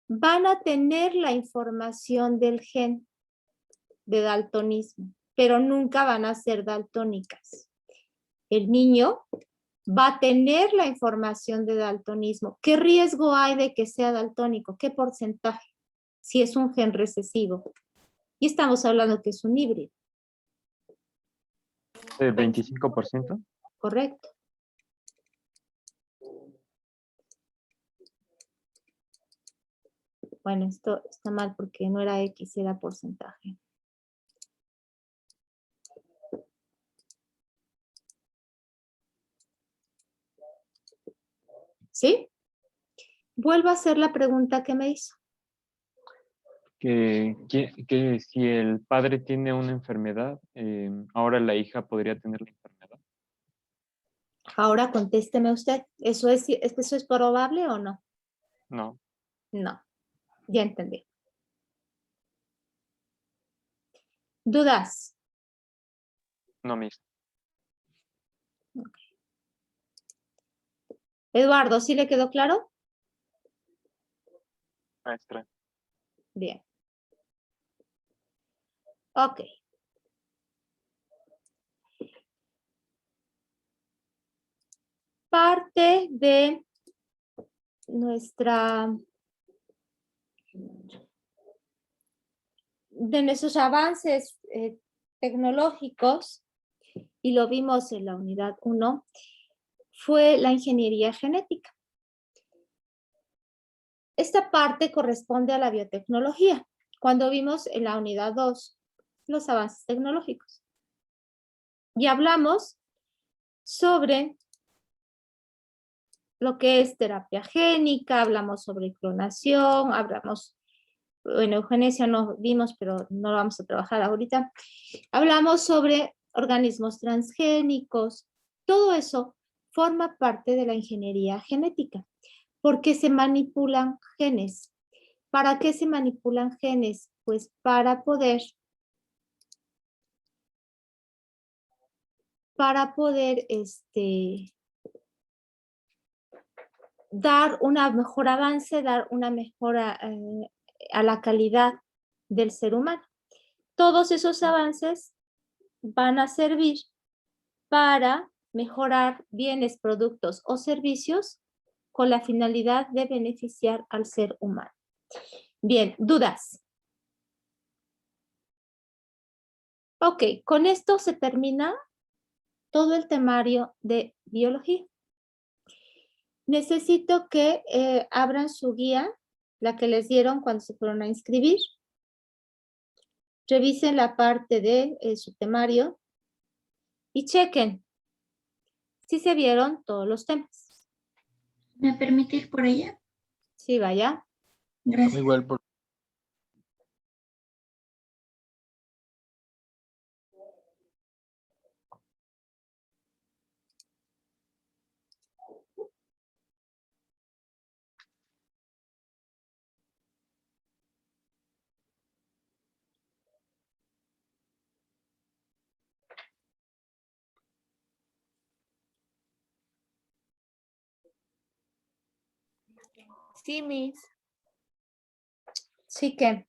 van a tener la información del gen de daltonismo, pero nunca van a ser daltónicas. El niño va a tener la información de daltonismo. ¿Qué riesgo hay de que sea daltónico? ¿Qué porcentaje? Si es un gen recesivo. Y estamos hablando que es un híbrido. ¿El 25%? Correcto. Bueno, esto está mal porque no era X, era porcentaje. ¿Sí? Vuelvo a hacer la pregunta que me hizo. Que si el padre tiene una enfermedad, ahora la hija podría tener la enfermedad. Ahora contésteme usted. ¿Eso es probable o no? No, No. Ya entendí. ¿Dudas? no, Miss. Eduardo, ¿sí le quedó claro? Maestra. Bien. Ok. Parte de nuestros avances tecnológicos, y lo vimos en la unidad 1, fue la ingeniería genética. Esta parte corresponde a la biotecnología, cuando vimos en la unidad 2 los avances tecnológicos. Y hablamos sobre lo que es terapia génica, hablamos sobre clonación, hablamos, bueno, eugenesia no vimos, pero no lo vamos a trabajar ahorita. Hablamos sobre organismos transgénicos. Todo eso forma parte de la ingeniería genética, porque se manipulan genes. ¿Para qué se manipulan genes? Pues para poder dar un mejor avance, dar una mejora a la calidad del ser humano. Todos esos avances van a servir para mejorar bienes, productos o servicios con la finalidad de beneficiar al ser humano. Bien, ¿dudas? Ok, con esto se termina todo el temario de biología. Necesito que abran su guía, la que les dieron cuando se fueron a inscribir. Revisen la parte de su temario y chequen si se vieron todos los temas. ¿Me permite ir por ella? Sí, vaya. Gracias. Igual por Sí, Miss. Sí que.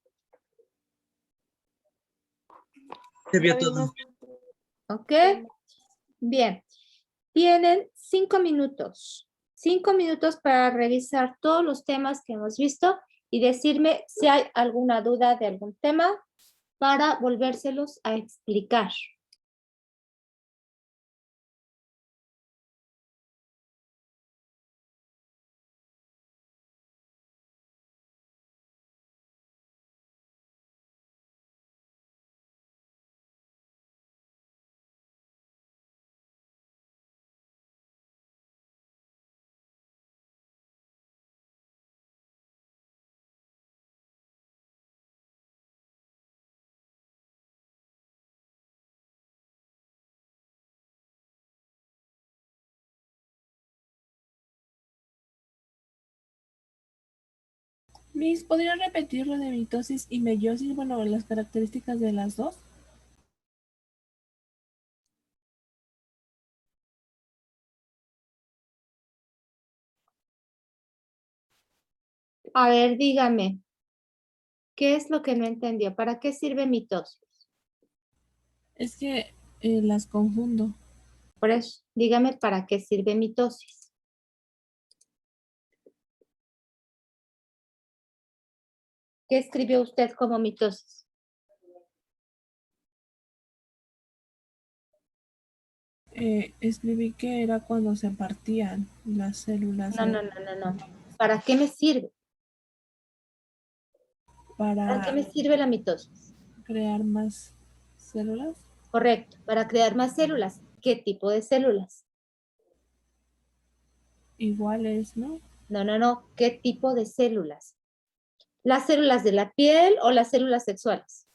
Se vio Ya todo. vimos. Ok. Bien. Tienen 5 minutos. 5 minutos para revisar todos los temas que hemos visto y decirme si hay alguna duda de algún tema para volvérselos a explicar. Miss, ¿podría repetir lo de mitosis y meiosis? Bueno, las características de las dos. A ver, dígame, ¿qué es lo que no entendió? ¿Para qué sirve mitosis? Es que las confundo. Por eso, dígame para qué sirve mitosis. ¿Qué escribió usted como mitosis? Escribí que era cuando se partían las células No. ¿Para qué me sirve? ¿Para qué me para sirve la mitosis? crear más células. Correcto, para crear más células. ¿Qué tipo de células? Iguales, ¿no? No. ¿Qué tipo de células? ¿Las células de la piel o las células sexuales?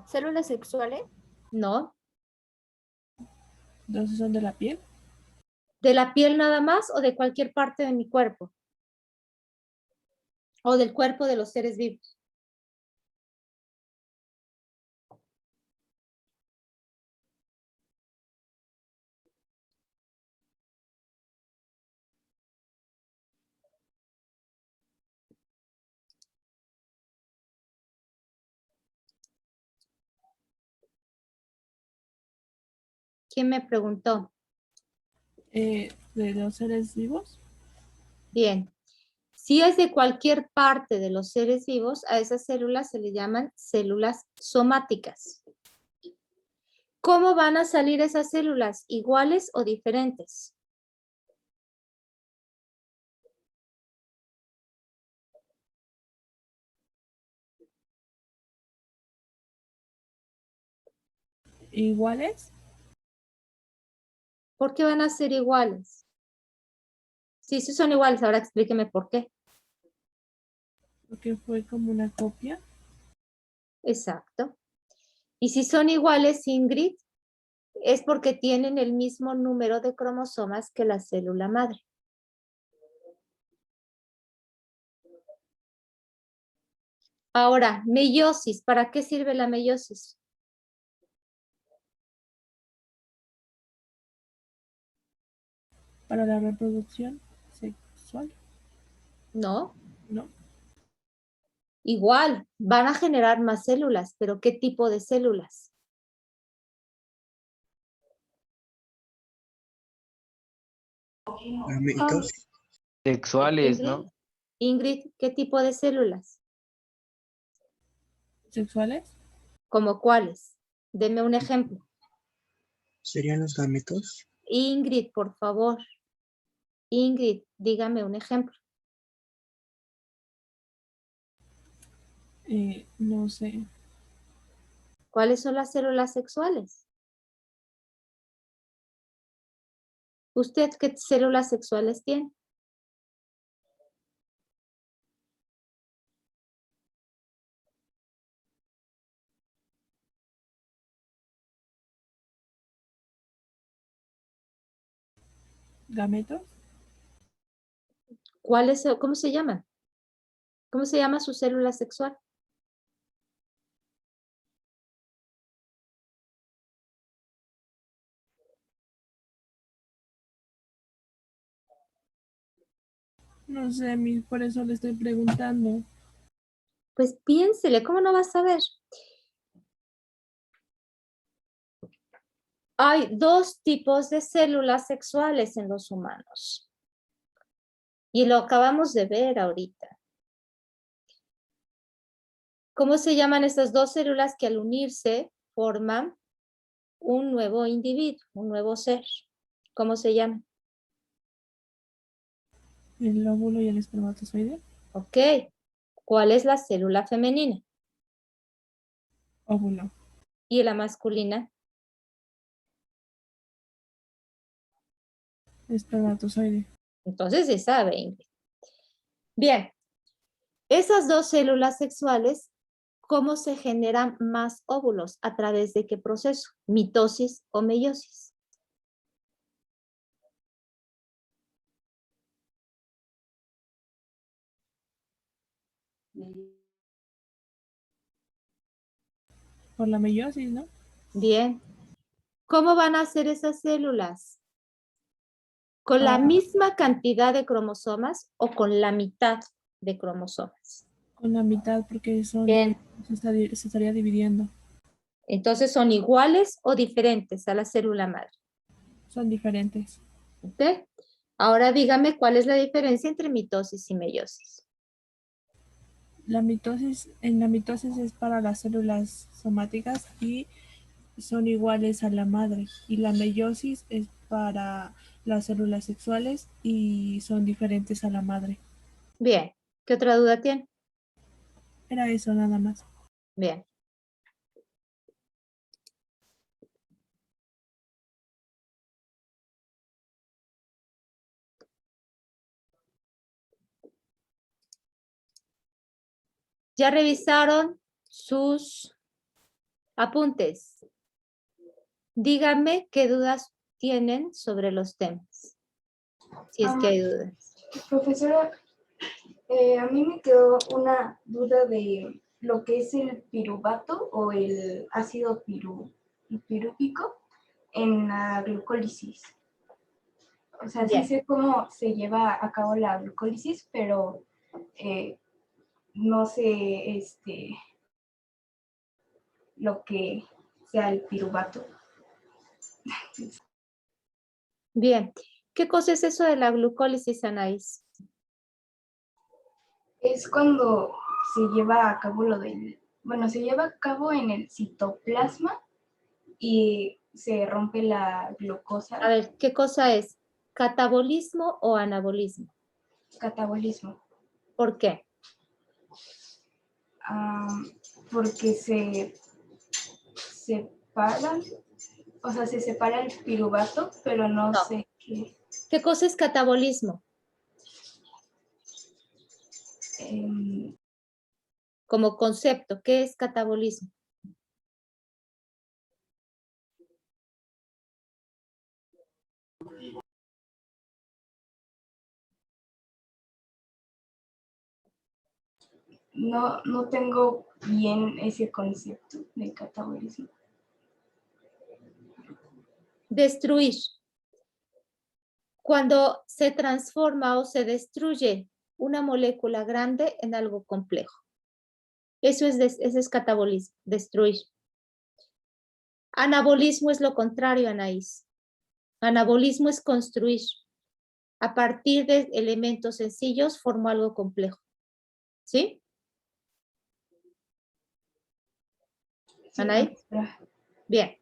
¿Células sexuales? No. Entonces son de la piel. ¿De la piel nada más o de cualquier parte de mi cuerpo? ¿O del cuerpo de los seres vivos? ¿Quién me preguntó? De los seres vivos. Bien. Si es de cualquier parte de los seres vivos, a esas células se le llaman células somáticas. ¿Cómo van a salir esas células? ¿Iguales o diferentes? Iguales. ¿Por qué van a ser iguales? Sí, son iguales. Ahora explíqueme por qué. Porque fue como una copia. Exacto. Y si son iguales, Ingrid, es porque tienen el mismo número de cromosomas que la célula madre. Ahora, meiosis. ¿Para qué sirve la meiosis? Para la reproducción sexual. No. No. Igual, van a generar más células, pero ¿qué tipo de células? Gametos. Sexuales, Ingrid, ¿no? Ingrid, ¿qué tipo de células? ¿Sexuales? ¿Como cuáles? Deme un ejemplo. ¿Serían los gametos? Ingrid, por favor. Ingrid, dígame un ejemplo. No sé. ¿Cuáles son las células sexuales? ¿Usted qué células sexuales tiene? ¿Gametos? ¿Cómo se llaman? ¿Cómo se llama su célula sexual? No sé, por eso le estoy preguntando. Pues piénsele, ¿cómo no vas a ver? Hay dos tipos de células sexuales en los humanos. Y lo acabamos de ver ahorita. ¿Cómo se llaman estas dos células que al unirse forman un nuevo individuo, un nuevo ser? ¿Cómo se llaman? El óvulo y el espermatozoide. Ok. ¿Cuál es la célula femenina? Óvulo. ¿Y la masculina? Espermatozoide. Entonces se sabe, Ingrid. Bien. Esas dos células sexuales, ¿cómo se generan más óvulos? ¿A través de qué proceso? ¿Mitosis o meiosis? Por la meiosis, ¿no? Bien. ¿Cómo van a ser esas células? ¿Con la Ah, misma cantidad de cromosomas o con la mitad? de cromosomas? Con la mitad, porque son, Bien. se estaría dividiendo. Entonces, ¿son iguales o diferentes a la célula madre? Son diferentes. ¿Ok? Ahora dígame cuál es la diferencia entre mitosis y meiosis. En la mitosis es para las células somáticas y son iguales a la madre. Y la meiosis es para las células sexuales y son diferentes a la madre. Bien. ¿Qué otra duda tiene? Era eso nada más. Bien. ¿Ya revisaron sus apuntes? Díganme qué dudas tienen sobre los temas, si es que hay dudas. Profesora, a mí me quedó una duda de lo que es el piruvato o el ácido pirúvico en la glucólisis. O sea, sí Bien. sé cómo se lleva a cabo la glucólisis, pero no sé lo que sea el piruvato. Bien. ¿Qué cosa es eso de la glucólisis, Anaís? Es cuando se lleva a cabo se lleva a cabo en el citoplasma y se rompe la glucosa. A ver, ¿qué cosa es? ¿Catabolismo o anabolismo? Catabolismo. ¿Por qué? Porque se separan, o sea, se separa el piruvato, pero no sé qué. ¿Qué cosa es catabolismo? Como concepto, ¿qué es catabolismo? No tengo bien ese concepto de catabolismo. Destruir. Cuando se transforma o se destruye una molécula grande en algo complejo. Ese es catabolismo, destruir. Anabolismo es lo contrario, Anaís. Anabolismo es construir. A partir de elementos sencillos formo algo complejo. ¿Sí? ¿Anaís? Bien.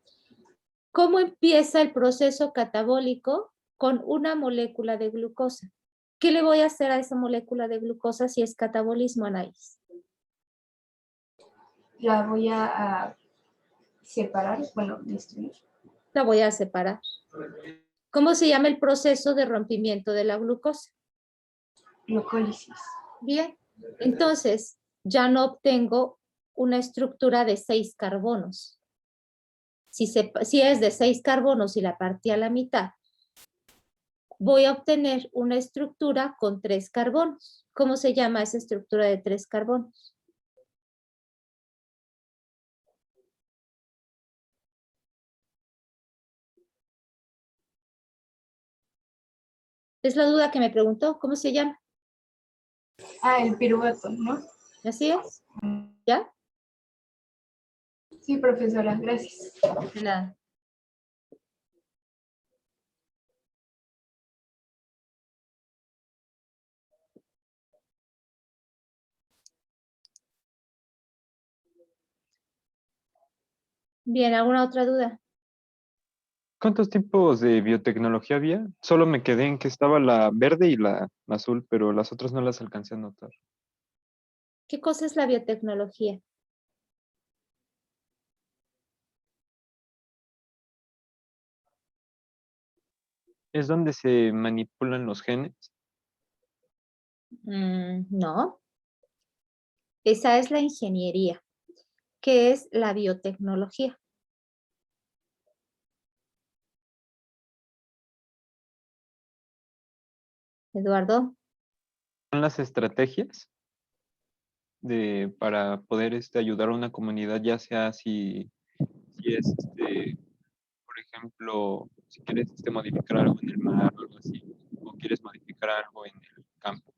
¿Cómo empieza el proceso catabólico? Con una molécula de glucosa. ¿Qué le voy a hacer a esa molécula de glucosa si es catabolismo, Anaís? La voy a separar, destruir. La voy a separar. ¿Cómo se llama el proceso de rompimiento de la glucosa? Glucólisis. Bien, entonces ya no obtengo una estructura de 6 carbonos. Si es de 6 carbonos y la partí a la mitad, voy a obtener una estructura con 3 carbonos. ¿Cómo se llama esa estructura de 3 carbonos? Es la duda que me preguntó. ¿Cómo se llama? El piruvato, ¿no? ¿Así es? ¿Ya? Sí, profesora, gracias. De nada. Bien, ¿alguna otra duda? ¿Cuántos tipos de biotecnología había? Solo me quedé en que estaba la verde y la azul, pero las otras no las alcancé a notar. ¿Qué cosa es la biotecnología? ¿Es donde se manipulan los genes? No. Esa es la ingeniería. ¿Qué es la biotecnología? Eduardo. ¿Son las estrategias para poder ayudar a una comunidad, ya sea si es, por ejemplo, si quieres modificar algo en el mar o algo así, o quieres modificar algo en el campo?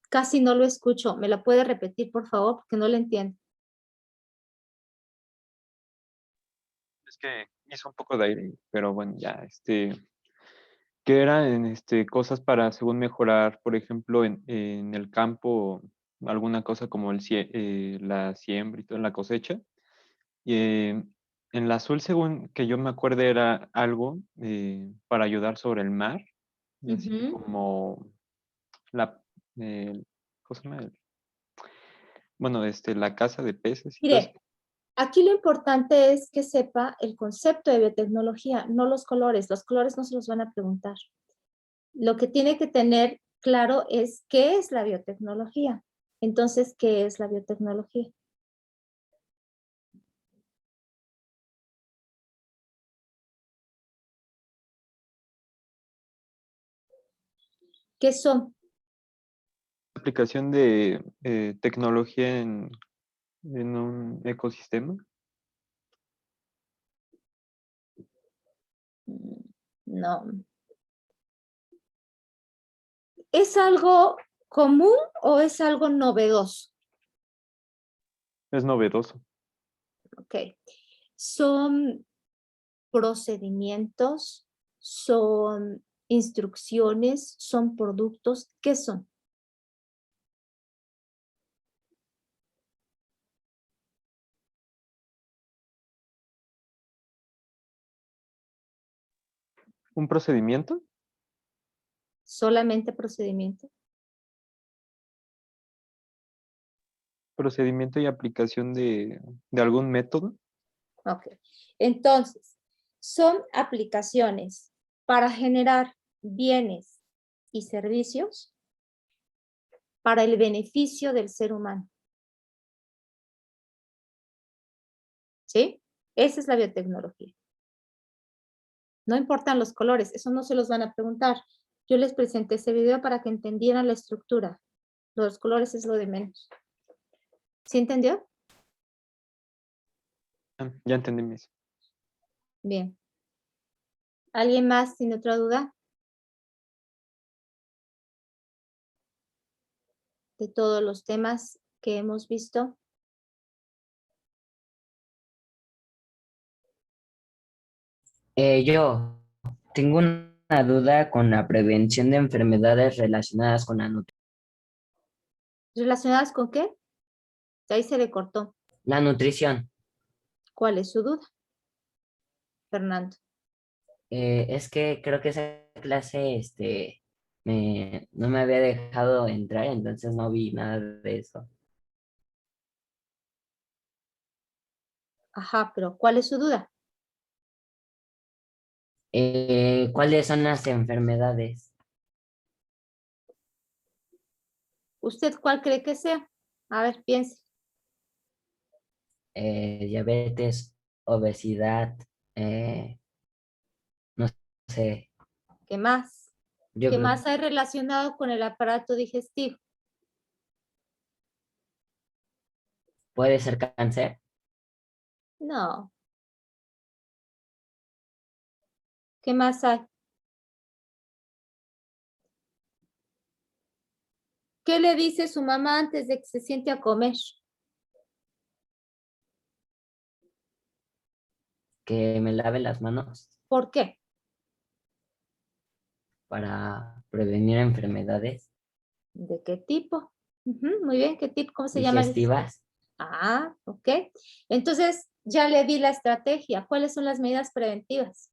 Casi no lo escucho. ¿Me la puede repetir, por favor? Porque no lo entiendo. Es que hizo un poco de aire, pero bueno, ya, que eran cosas para, según mejorar, por ejemplo, en el campo, alguna cosa como la siembra y toda la cosecha. Y, en la azul, según que yo me acuerdo, era algo para ayudar sobre el mar, y así Ujú. como la, ¿cómo se llama? Bueno, la caza de peces y todo eso. Mire, aquí lo importante es que sepa el concepto de biotecnología, no los colores. Los colores no se los van a preguntar. Lo que tiene que tener claro es qué es la biotecnología. Entonces, ¿qué es la biotecnología? ¿Qué son? Aplicación de tecnología en un ecosistema. No. ¿Es algo común o es algo novedoso? Es novedoso. Ok. Son procedimientos, son instrucciones, son productos. ¿Qué son? ¿Un procedimiento? Solamente procedimiento. Procedimiento y aplicación de algún método. Ok. Entonces, son aplicaciones para generar bienes y servicios para el beneficio del ser humano. ¿Sí? Esa es la biotecnología. No importan los colores, eso no se los van a preguntar. Yo les presenté ese video para que entendieran la estructura. Los colores es lo de menos. ¿Sí entendió? Ya entendí, Miss. Bien. ¿Alguien más tiene otra duda? De todos los temas que hemos visto. Yo tengo una duda con la prevención de enfermedades relacionadas con la nutrición. ¿Relacionadas con qué? De ahí se le cortó. La nutrición. ¿Cuál es su duda, Fernando? Es que creo que esa clase no me había dejado entrar, entonces no vi nada de eso. Ajá, pero ¿cuál es su duda? ¿Cuáles son las enfermedades? ¿Usted cuál cree que sea? A ver, piense. Diabetes, obesidad, no sé. ¿Qué más? Yo ¿Qué creo más hay relacionado con el aparato digestivo? puede ser cáncer. No. ¿Qué más hay? ¿Qué le dice su mamá antes de que se siente a comer? Que me lave las manos ¿Por qué? para prevenir enfermedades ¿De qué tipo? Ujú, muy bien, ¿qué tipo? ¿Cómo se llama? digestivas. Ah, ok. Entonces, ya le di la estrategia. ¿Cuáles son las medidas preventivas?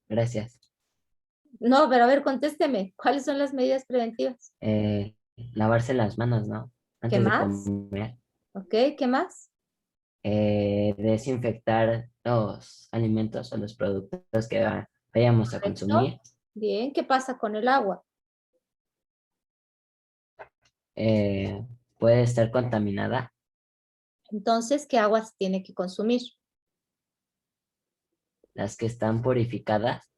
Gracias. No, pero a ver, contésteme. ¿Cuáles son las medidas preventivas? Lavarse las manos, ¿no? ¿Qué Antes de más? comer. Ok, ¿qué más? Desinfectar los alimentos o los productos que vayamos a Correcto. consumir. Bien, ¿qué pasa con el agua? Puede estar contaminada. Entonces, ¿qué aguas tiene que consumir? Las que están purificadas.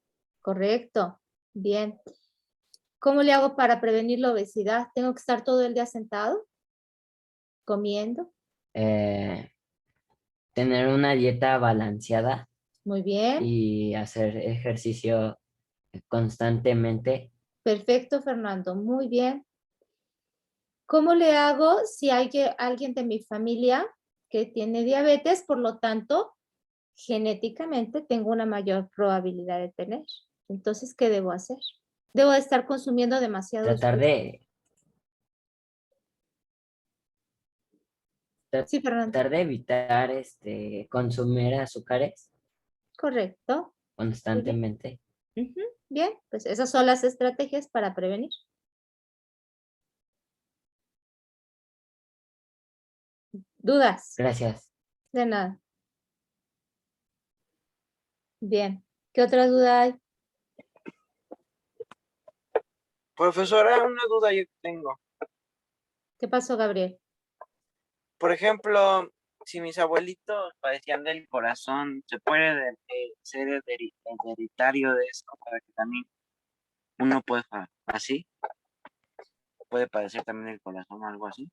Correcto. Bien. ¿Cómo le hago para prevenir la obesidad? ¿Tengo que estar todo el día sentado? ¿Comiendo? eh, Tener una dieta balanceada Muy bien. y hacer ejercicio constantemente. Perfecto, Fernando, muy bien. ¿Cómo le hago si hay alguien de mi familia que tiene diabetes? Por lo tanto, genéticamente tengo una mayor probabilidad de tener. Entonces, ¿qué debo hacer? Debo de estar consumiendo demasiados. Tratar de, Sí, Fernando. tratar de evitar consumir azúcares Correcto. Muy bien. constantemente. Ujú, bien, pues esas son las estrategias para prevenir. ¿Dudas? Gracias. De nada. Bien. ¿Qué otra duda hay? Profesora, una duda yo tengo. ¿Qué pasó, Gabriel? Por ejemplo, si mis abuelitos padecían del corazón, ¿se puede ser hereditario de eso para que también uno puede así? ¿Puede padecer también del corazón o algo así?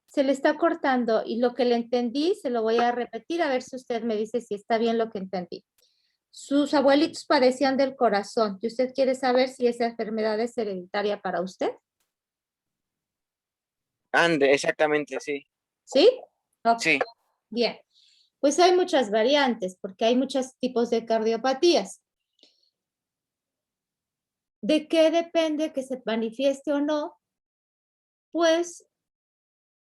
Se le está cortando y lo que le entendí se lo voy a repetir a ver si usted me dice si está bien lo que entendí. Sus abuelitos padecían del corazón y usted quiere saber si esa enfermedad es hereditaria para usted. Ande, exactamente, sí. ¿Sí? Ok. Sí. Bien. Pues hay muchas variantes porque hay muchos tipos de cardiopatías. ¿De qué depende que se manifieste o no? Pues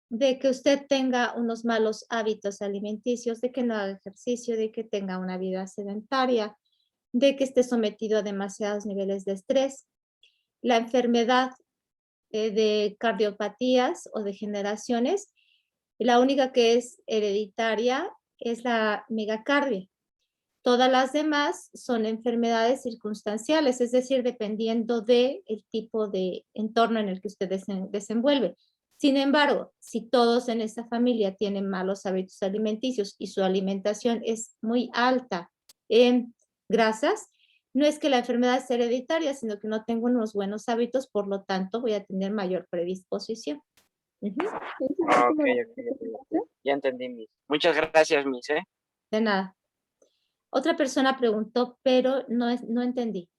de que usted tenga unos malos hábitos alimenticios, de que no haga ejercicio, de que tenga una vida sedentaria, de que esté sometido a demasiados niveles de estrés. La enfermedad de cardiopatías o degeneraciones, la única que es hereditaria es la megacardia. Todas las demás son enfermedades circunstanciales, es decir, dependiendo del tipo de entorno en el que usted desenvuelve. Sin embargo, si todos en esa familia tienen malos hábitos alimenticios y su alimentación es muy alta en grasas, no es que la enfermedad sea hereditaria, sino que no tengo unos buenos hábitos, por lo tanto voy a tener mayor predisposición. Ok. Ya entendí, Miss. Muchas gracias, Miss, ¿eh? De nada. Otra persona preguntó, pero no entendí.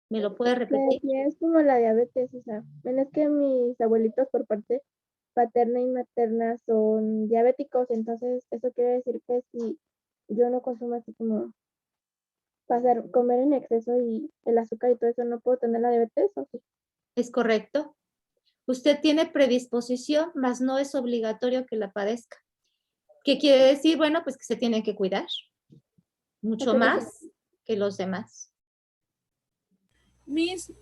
¿Me lo puede repetir? Sí, es como la diabetes, o sea, bueno, es que mis abuelitos por parte paterna y materna son diabéticos, entonces eso quiere decir que si yo no consumo así como comer en exceso y el azúcar y todo eso, ¿no puedo tener la diabetes o sí? Es correcto. Usted tiene predisposición, mas no es obligatorio que la padezca. ¿Qué quiere decir? Bueno, pues que se tiene que cuidar mucho más que los demás.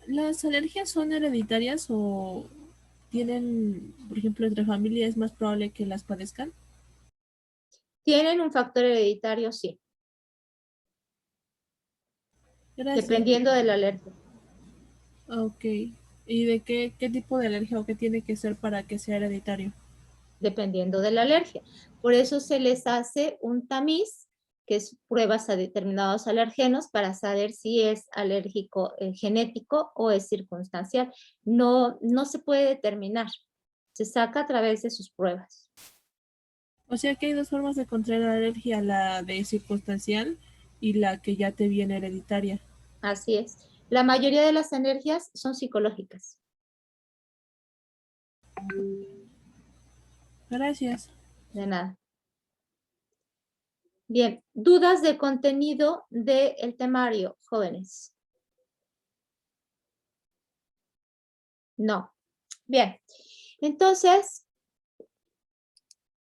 ¿Las alergias son hereditarias o tienen, por ejemplo, entre familias es más probable que las padezcan? ¿Tienen un factor hereditario? Sí. Gracias. Dependiendo de la alergia. Ok. ¿Y de qué tipo de alergia o qué tiene que ser para que sea hereditario? Dependiendo de la alergia. Por eso se les hace un tamiz, que es pruebas a determinados alergenos para saber si es alérgico genético o es circunstancial. No se puede determinar. Se saca a través de sus pruebas. O sea que hay dos formas de contraer la alergia, la de circunstancial y la que ya te viene hereditaria. Así es. La mayoría de las alergias son psicológicas. Gracias. De nada. Bien, dudas de contenido del temario, jóvenes. No. Bien, entonces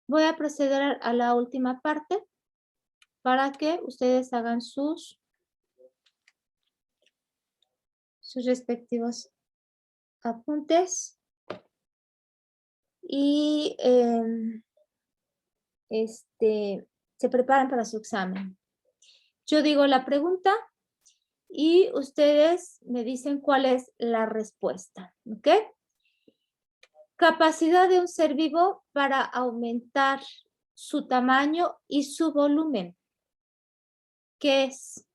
voy a proceder a la última parte para que ustedes hagan sus respectivos apuntes y se preparan para su examen. Yo digo la pregunta y ustedes me dicen cuál es la respuesta, ¿ok? Capacidad de un ser vivo para aumentar su tamaño y su volumen. ¿Qué es?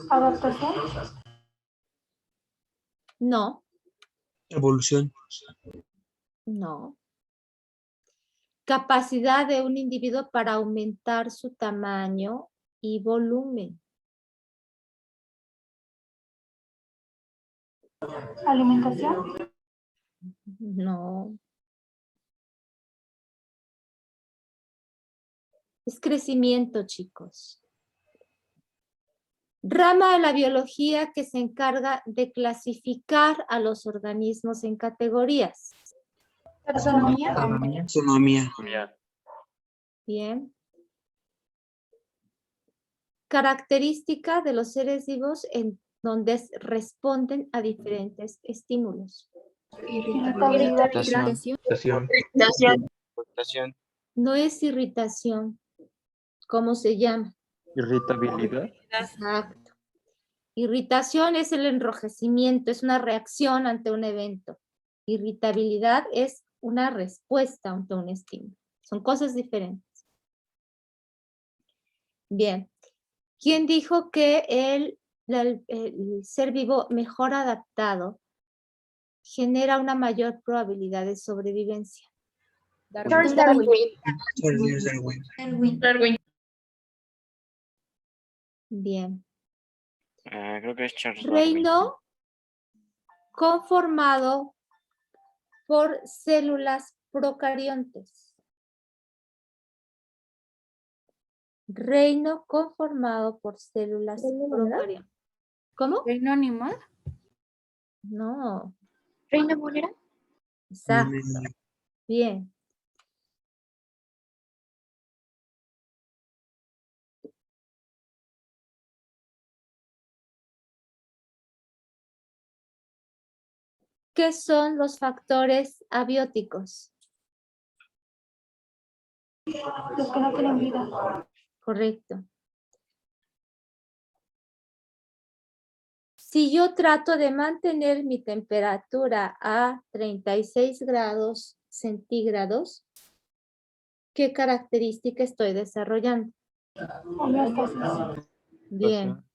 ¿Adaptación? No. Evolución. No. Capacidad de un individuo para aumentar su tamaño y volumen. Alimentación. No. Es crecimiento, chicos. Rama de la biología que se encarga de clasificar a los organismos en categorías. Taxonomía. Taxonomía. Bien. Característica de los seres vivos en donde responden a diferentes estímulos. Irritabilidad. Irritación. No es irritación. ¿Cómo se llama? Irritabilidad. Exacto. Irritación es el enrojecimiento, es una reacción ante un evento. Irritabilidad es una respuesta ante un estímulo. Son cosas diferentes. Bien. ¿Quién dijo que el ser vivo mejor adaptado genera una mayor probabilidad de sobrevivencia? Darwin. Darwin. Bien. Creo que es Charles Darwin. Reino conformado por células procariontes. Reino conformado por células procariontes. ¿Cómo? ¿Reino animal? No. ¿Reino vulnerable? Exacto. Bien. ¿Qué son los factores abióticos? Los que no tienen vida. Correcto. Si yo trato de mantener mi temperatura a 36 grados centígrados, ¿qué característica estoy desarrollando? Homeostasis. Bien.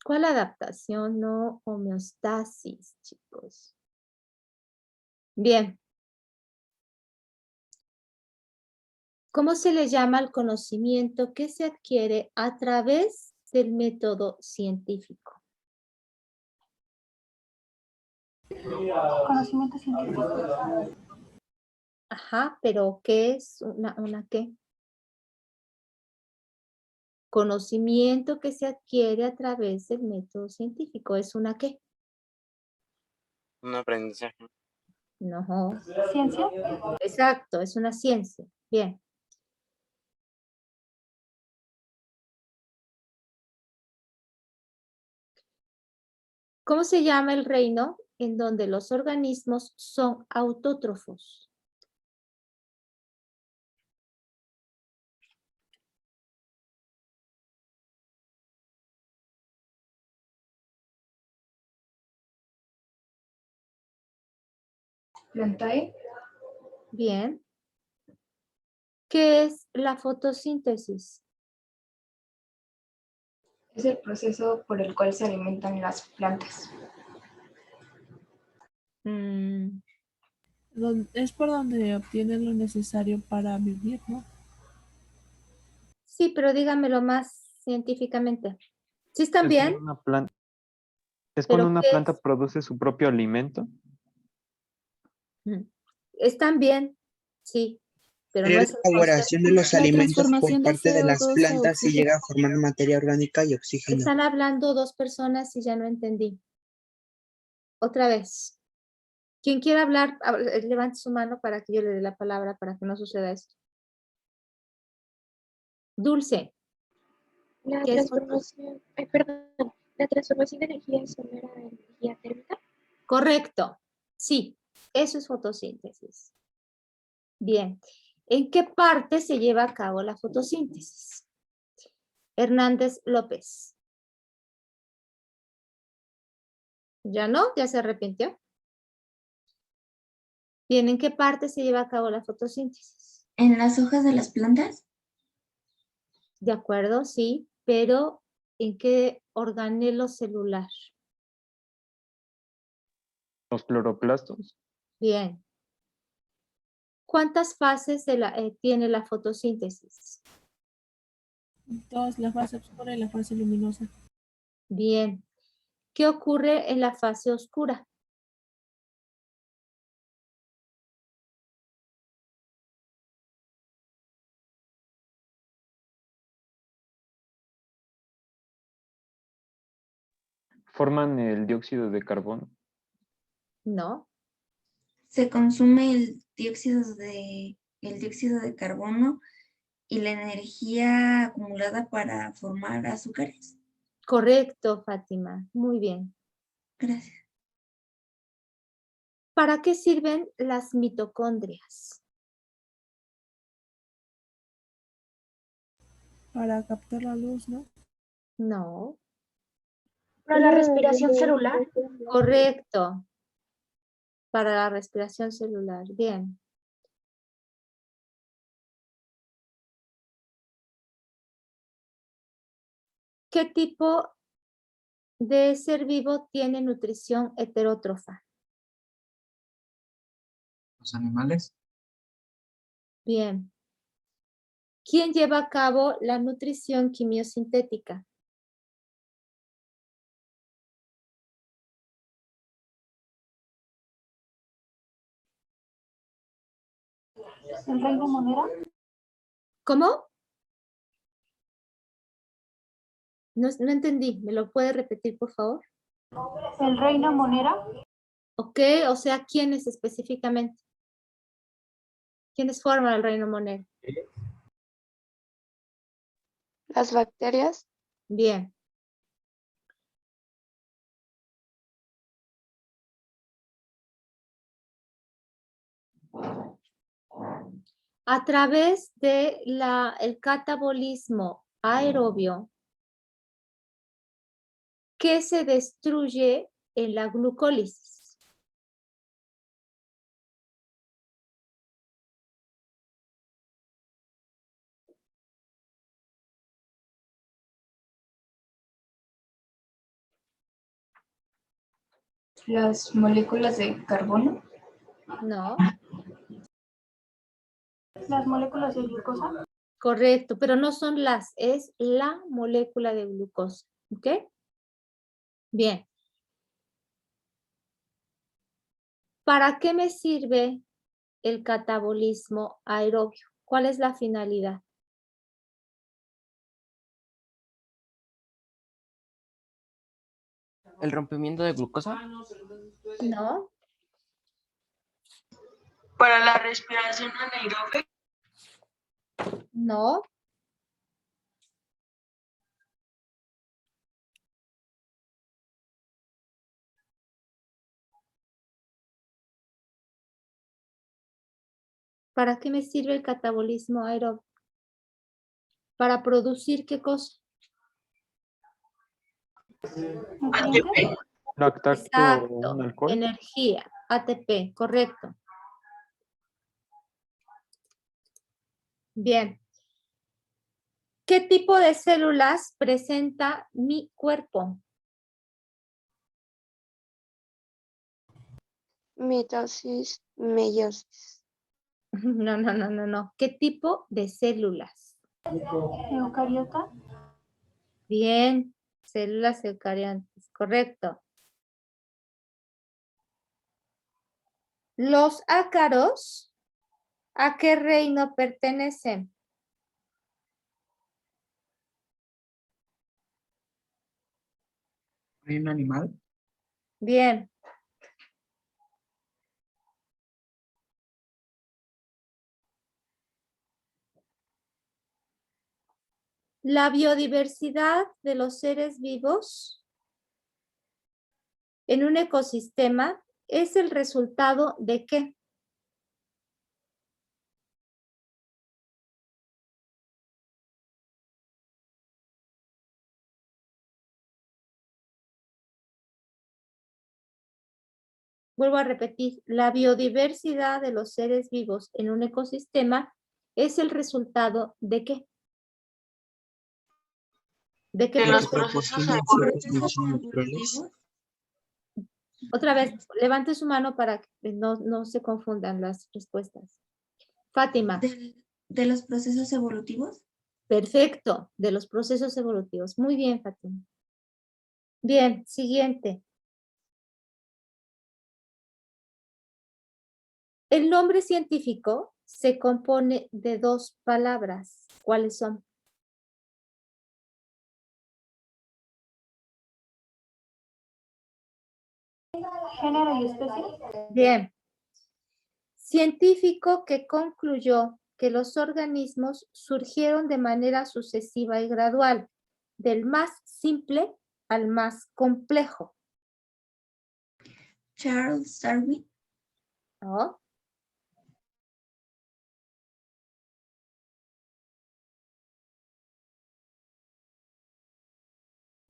¿Cuál adaptación? No, homeostasis, chicos. Bien. ¿Cómo se le llama al conocimiento que se adquiere a través del método científico? Conocimiento científico. Ajá, pero ¿qué es una qué? Conocimiento que se adquiere a través del método científico. ¿Es una qué? Un aprendizaje. No. Ciencia. Exacto, es una ciencia. Bien. ¿Cómo se llama el reino en donde los organismos son autótrofos? Plantae. Bien. ¿Qué es la fotosíntesis? Es el proceso por el cual se alimentan las plantas. Es por donde obtienen lo necesario para vivir, ¿no? Sí, pero dígamelo más científicamente. ¿Sí están bien? Es ¿Pero cuando una qué planta es? produce su propio alimento. ¿Están bien? Sí, pero no Sería es la el elaboración de los concepto. alimentos por parte de las plantas y llega a formar materia orgánica y oxígeno. Están hablando dos personas y ya no entendí. Otra vez. Quien quiera hablar, levante su mano para que yo le dé la palabra para que no suceda esto. Dulce. La ¿Qué es transformación, la transformación de energía solar a energía térmica. Correcto. Sí, eso es fotosíntesis. Bien. ¿En qué parte se lleva a cabo la fotosíntesis? Hernández López. ¿Ya no? ¿Ya se arrepintió? Bien, ¿en qué parte se lleva a cabo la fotosíntesis? ¿En las hojas de las plantas? De acuerdo, sí, pero ¿en qué organelo celular? Los cloroplastos. Bien. ¿Cuántas fases tiene la fotosíntesis? 2, la fase oscura y la fase luminosa. Bien. ¿Qué ocurre en la fase oscura? ¿Forman el dióxido de carbono? No. Se consume el dióxido de carbono y la energía acumulada para formar azúcares. Correcto, Fátima. Muy bien. Gracias. ¿Para qué sirven las mitocondrias? Para captar la luz, ¿no? No. Para la respiración celular. Correcto. Para la respiración celular. Bien. ¿Qué tipo de ser vivo tiene nutrición heterótrofa? Los animales. Bien. ¿Quién lleva a cabo la nutrición quimiosintética? ¿El reino monera? ¿Cómo? No entendí. ¿Me lo puede repetir, por favor? ¿El reino monera? Ok, o sea, ¿quiénes específicamente? ¿Quiénes forman el reino monero? Las bacterias. Bien. A través de el catabolismo aerobio, ¿qué se destruye en la glucólisis? Las moléculas de carbono. No. ¿Las moléculas de glucosa? Correcto, pero no son es la molécula de glucosa. ¿Ok? Bien. ¿Para qué me sirve el catabolismo aerobio? ¿Cuál es la finalidad? ¿El rompimiento de glucosa? No. Para la respiración anaeróbica. No. ¿Para qué me sirve el catabolismo aeróbico? ¿Para producir qué cosa? Lactato, Exacto. un alcohol. Energía, ATP, correcto. Bien. ¿Qué tipo de células presenta mi cuerpo? Mitosis, meiosis. No. ¿Qué tipo de células? ¿Eucariota? Bien, células eucariontes, correcto. Los ácaros, ¿a qué reino pertenecen? ¿Reino animal? Bien. La biodiversidad de los seres vivos en un ecosistema es el resultado de ¿qué? Vuelvo a repetir, la biodiversidad de los seres vivos en un ecosistema es el resultado de ¿qué? ¿De qué Que los procesos? proporcionan ciertos recursos naturales. Otra vez, levante su mano para que no se confundan las respuestas. Fátima. ¿De los procesos evolutivos? Perfecto, de los procesos evolutivos. Muy bien, Fátima. Bien, siguiente. El nombre científico se compone de dos palabras. ¿Cuáles son? Género y especie. Bien. Científico que concluyó que los organismos surgieron de manera sucesiva y gradual, del más simple al más complejo. Charles Darwin. ¿No?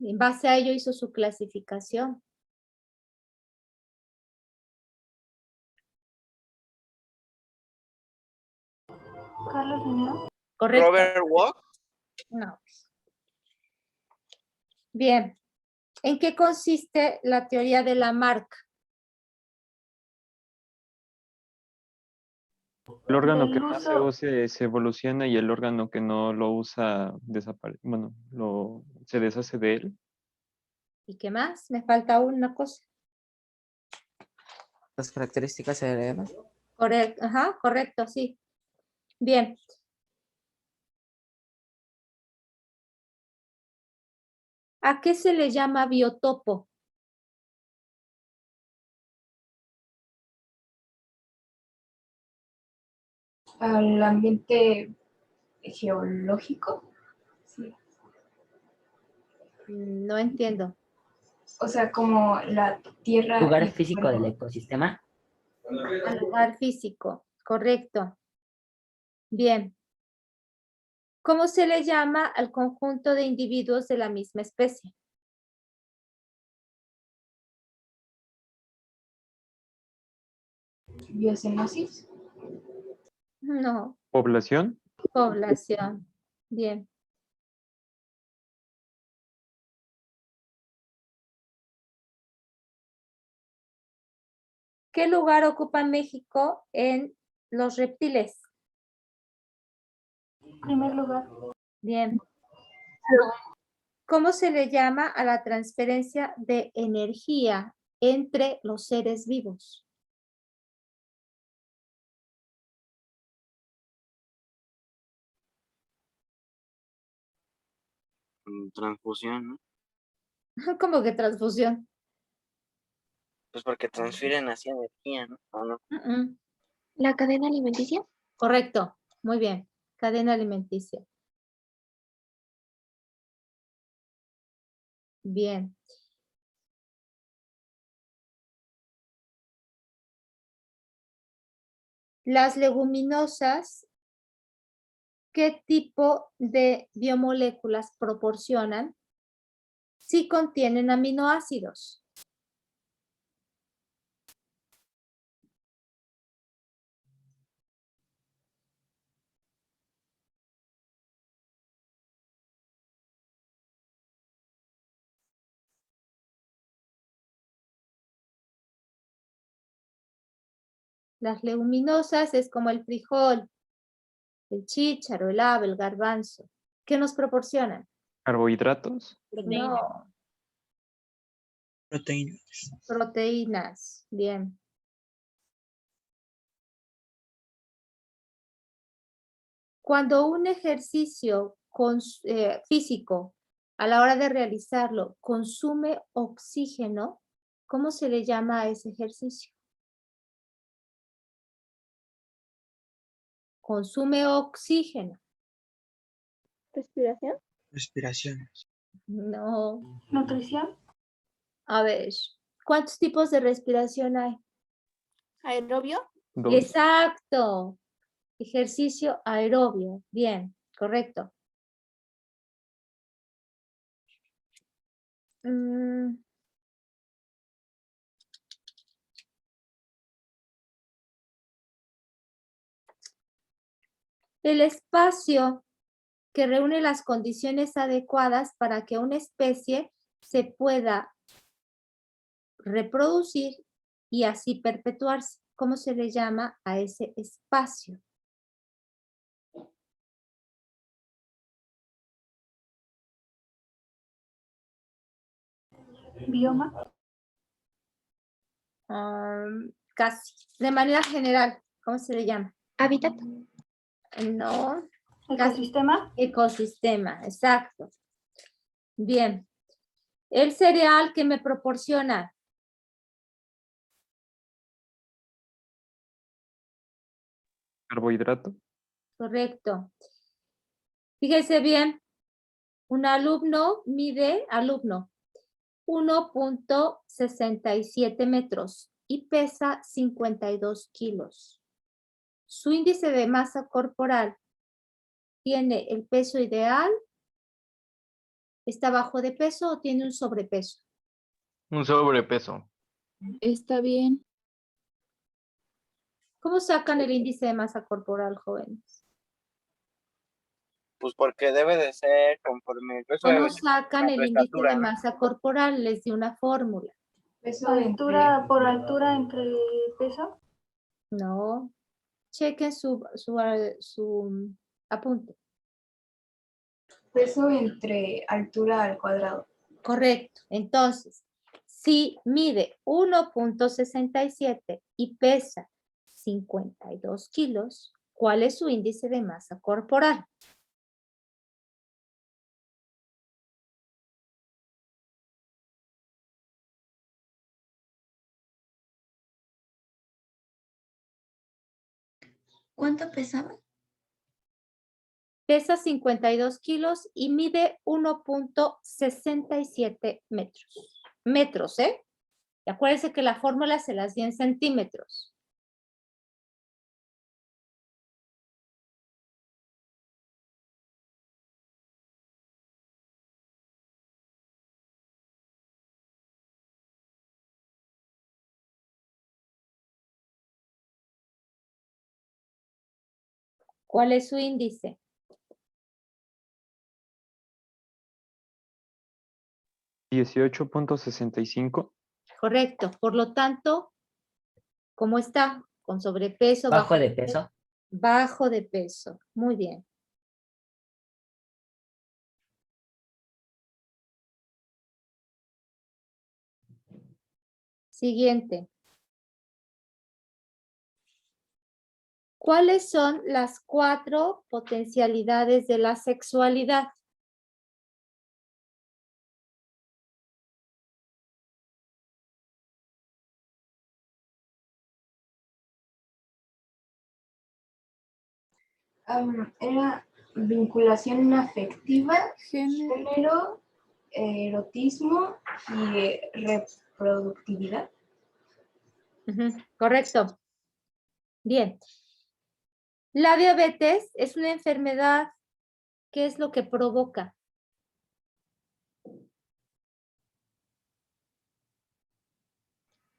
En base a ello hizo su clasificación. Carlos Linneo. Correcto. Robert Walk. No. Bien. ¿En qué consiste la teoría de Lamarck? El órgano Del que más se uso- use se evoluciona y el órgano que no lo usa desaparece. Bueno, se deshace de él. ¿Y qué más? Me falta una cosa. Las características se heredan. Correcto, ajá, correcto, sí. Bien. ¿A qué se le llama biotopo? Al ambiente geológico. Sí. No entiendo. O sea, como la tierra. Lugar y- físico del ecosistema. Al lugar físico, correcto. Bien. ¿Cómo se le llama al conjunto de individuos de la misma especie? Biocenosis. No, Población. población. Bien. ¿Qué lugar ocupa México en los reptiles? Primer lugar. Bien. ¿Cómo se le llama a la transferencia de energía entre los seres vivos? Transfusión, ¿no? ¿Cómo que transfusión? Pues porque transfieren así energía, ¿no? ¿O no? ¿La cadena alimenticia? Correcto, muy bien. Cadena alimenticia. Bien. Las leguminosas, ¿qué tipo de biomoléculas proporcionan si contienen aminoácidos? Las leguminosas es como el frijol, el chícharo, el haba, el garbanzo. ¿Qué nos proporcionan? Carbohidratos. No, Proteínas. proteínas. Bien. Cuando un ejercicio físico, a la hora de realizarlo, consume oxígeno, ¿cómo se le llama a ese ejercicio? Consume oxígeno. Respiración. Respiración. No. Nutrición. A ver, ¿cuántos tipos de respiración hay? Aerobio. Dos. Exacto. Ejercicio aerobio. Bien, correcto. El espacio que reúne las condiciones adecuadas para que una especie se pueda reproducir y así perpetuarse. ¿Cómo se le llama a ese espacio? Bioma. Casi. De manera general, ¿cómo se le llama? Hábitat. No. Ecosistema. Ecosistema, exacto. Bien. El cereal que me proporciona. Carbohidrato. Correcto. Fíjese bien, un alumno mide, 1.67 metros y pesa 52 kilos. Su índice de masa corporal tiene el peso ideal, está bajo de peso o tiene un sobrepeso. Un sobrepeso. Está bien. ¿Cómo sacan el índice de masa corporal, jóvenes? Pues porque debe de ser conforme el peso ¿Cómo de sacan la el índice estatura, de ¿no? masa corporal? Les di una fórmula. Altura por altura entre peso. No. Chequen su apunte. Peso entre altura al cuadrado. Correcto. Entonces, si mide 1.67 y pesa 52 kilos, ¿cuál es su índice de masa corporal? ¿Cuánto pesaba? Pesa 52 kilos y mide 1.67 metros. Metros, ¿eh? Y acuérdense que la fórmula se las di en centímetros. ¿Cuál es su índice? $18.65. Correcto. Por lo tanto, ¿cómo está? Con sobrepeso, Bajo de peso. Bajo de peso. Muy bien. Siguiente. ¿Cuáles son las 4 potencialidades de la sexualidad? Era vinculación afectiva, género, erotismo y reproductividad. Correcto. Bien. La diabetes es una enfermedad. ¿Qué es lo que provoca?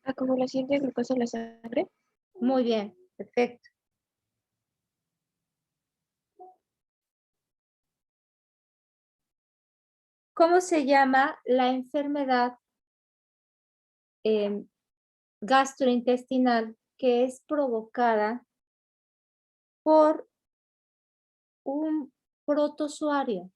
Acumulación de glucosa en la sangre. Muy bien, perfecto. ¿Cómo se llama la enfermedad gastrointestinal que es provocada por un protozoario?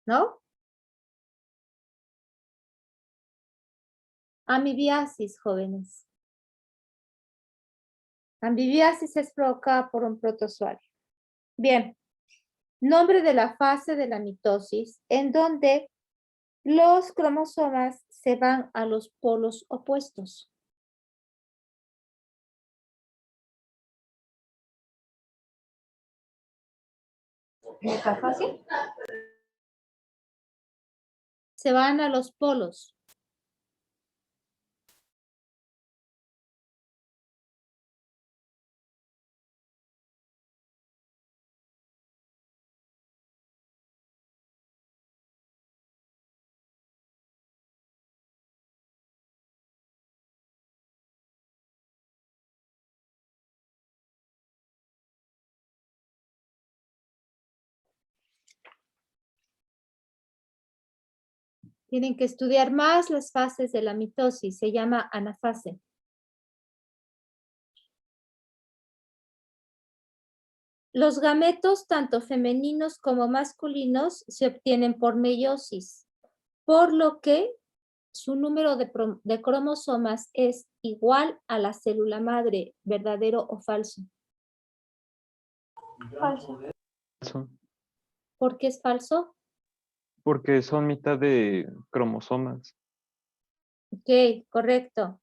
¿No? Amibiasis, jóvenes. Amibiasis es provocada por un protozoario. Bien. Nombre de la fase de la mitosis en donde los cromosomas se van a los polos opuestos. ¿Metafase? Se van a los polos. Tienen que estudiar más las fases de la mitosis, se llama anafase. Los gametos, tanto femeninos como masculinos, se obtienen por meiosis, por lo que su número de cromosomas es igual a la célula madre, ¿verdadero o falso? Falso. Falso, ¿Por qué es falso? porque son mitad de cromosomas. Ok, correcto.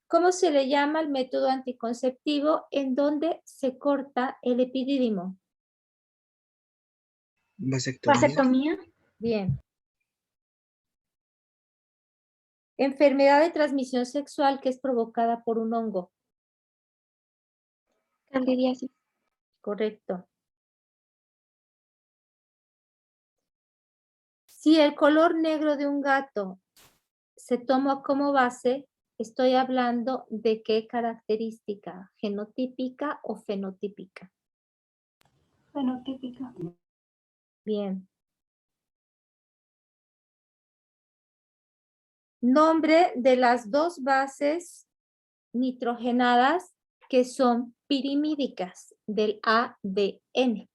¿Cómo se le llama al método anticonceptivo en donde se corta el epidídimo? Vasectomía. Bien. Enfermedad de transmisión sexual que es provocada por un hongo. Candidiasis. Correcto. Si el color negro de un gato se toma como base, estoy hablando de qué característica, genotípica o fenotípica. Fenotípica. Bien. Nombre de las dos bases nitrogenadas que son pirimídicas del ADN.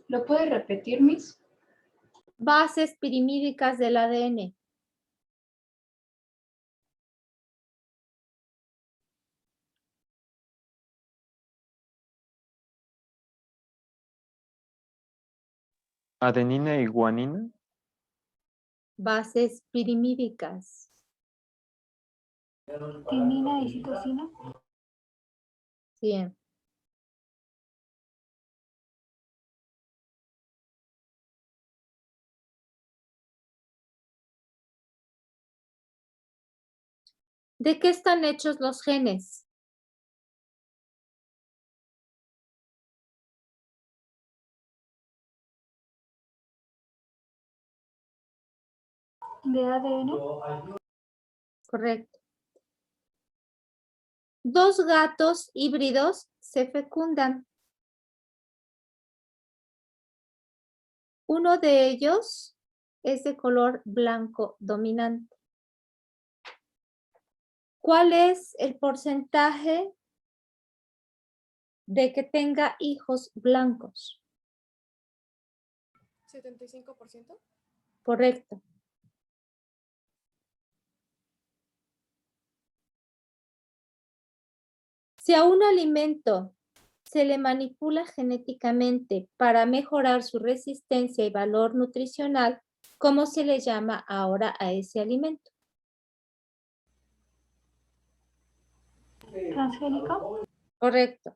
¿Lo puede repetir, Miss? Bases pirimídicas del ADN. Adenina y guanina. Bases pirimídicas. Timina y citosina. Bien. ¿De qué están hechos los genes? De ADN. Correcto. Dos gatos híbridos se fecundan. Uno de ellos es de color blanco dominante. ¿Cuál es el porcentaje de que tenga hijos blancos? 75%. Correcto. Si a un alimento se le manipula genéticamente para mejorar su resistencia y valor nutricional, ¿cómo se le llama ahora a ese alimento? Transgénico. Correcto.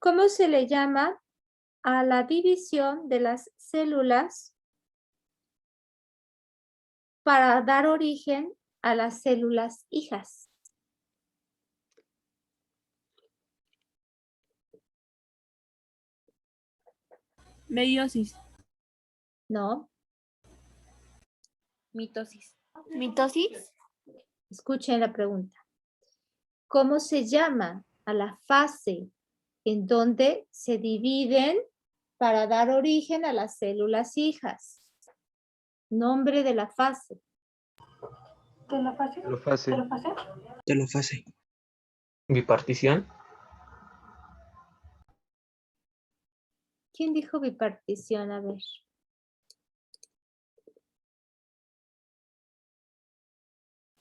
¿Cómo se le llama a la división de las células para dar origen a las células hijas? Meiosis. No. Mitosis. ¿Mitosis? Escuchen la pregunta. ¿Cómo se llama a la fase en donde se dividen para dar origen a las células hijas? Nombre de la fase. Telofase. Telofase. Telofase. Telofase. Bipartición. ¿Quién dijo bipartición? A ver.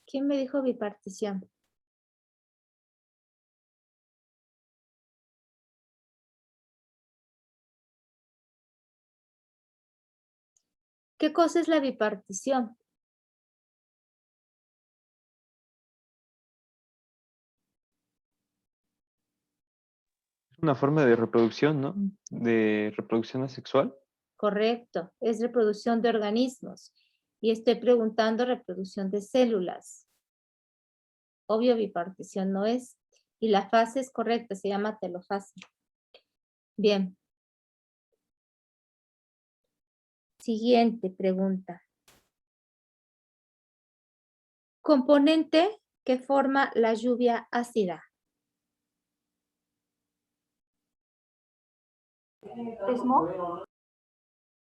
¿Quién me dijo bipartición? ¿Qué cosa es la bipartición? Una forma de reproducción, ¿no? De reproducción asexual. Correcto, es reproducción de organismos. Y estoy preguntando reproducción de células. Obvio, bipartición no es. Y la fase es correcta, se llama telofase. Bien. Siguiente pregunta. Componente que forma la lluvia ácida. ¿Smog?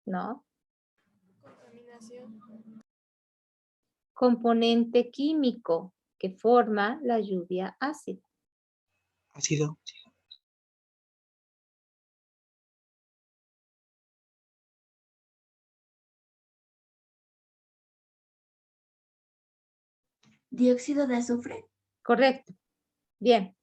No. Contaminación. Componente químico que forma la lluvia ácida. Ácido. Dióxido de azufre. Correcto. Bien.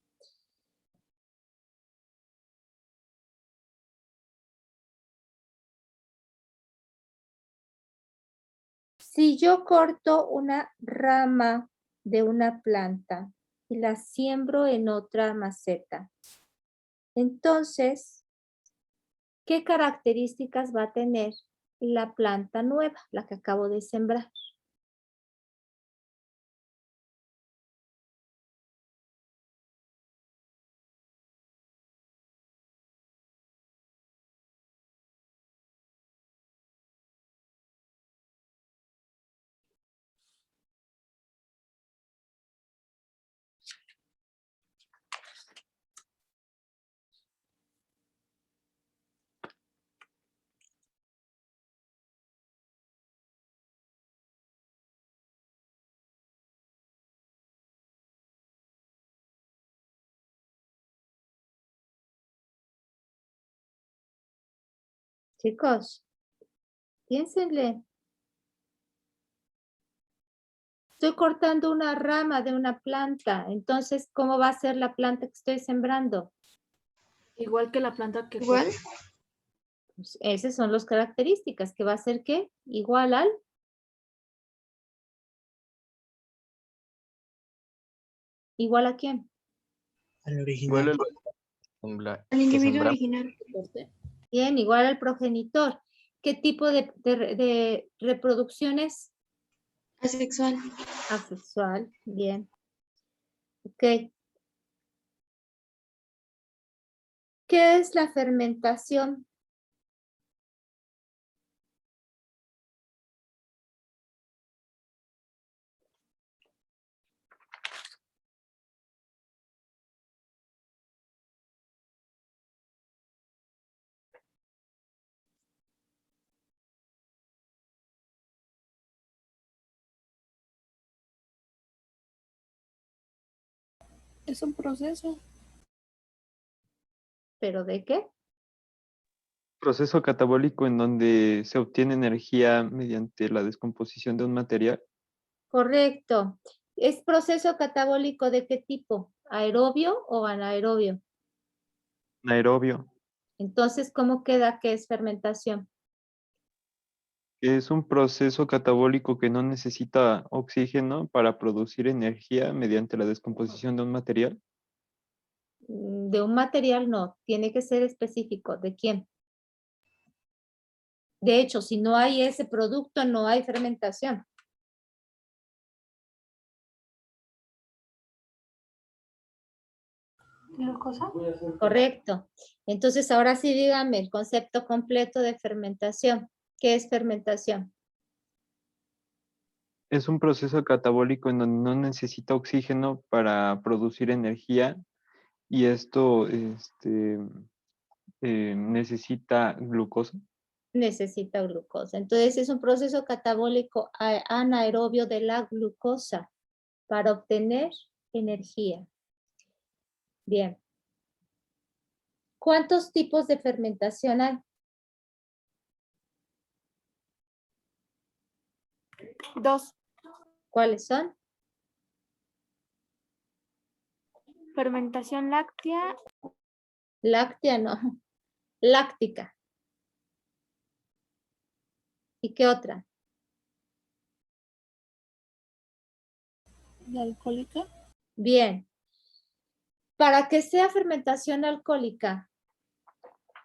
Si yo corto una rama de una planta y la siembro en otra maceta, entonces, ¿qué características va a tener la planta nueva, la que acabo de sembrar? Chicos, piénsenle. Estoy cortando una rama de una planta, entonces, ¿cómo va a ser la planta que estoy sembrando? Igual que la planta que... Igual. Pues esas son las características, que va a ser ¿qué? Igual al... ¿Igual a quién? Al original. Al individuo original. Bien, igual al progenitor. ¿Qué tipo de reproducción es? Asexual. Asexual, bien. Ok. ¿Qué es la fermentación? Es un proceso. ¿Pero de qué? Proceso catabólico en donde se obtiene energía mediante la descomposición de un material. Correcto. ¿Es proceso catabólico de qué tipo? ¿Aerobio o anaerobio? Anaerobio, Entonces, ¿cómo queda que es fermentación? que es un proceso catabólico que no necesita oxígeno para producir energía mediante la descomposición de un material. De un material no, tiene que ser específico. ¿De quién? De hecho, si no hay ese producto, no hay fermentación. ¿Glucosa? Correcto. Entonces, ahora sí dígame el concepto completo de fermentación. ¿Qué es fermentación? Es un proceso catabólico en donde no necesita oxígeno para producir energía y esto necesita glucosa. Necesita glucosa. Entonces, es un proceso catabólico anaerobio de la glucosa para obtener energía. Bien. ¿Cuántos tipos de fermentación hay? Dos. ¿Cuáles son? Fermentación láctea. Láctea, no. Láctica. ¿Y qué otra? La alcohólica. Bien. Para que sea fermentación alcohólica,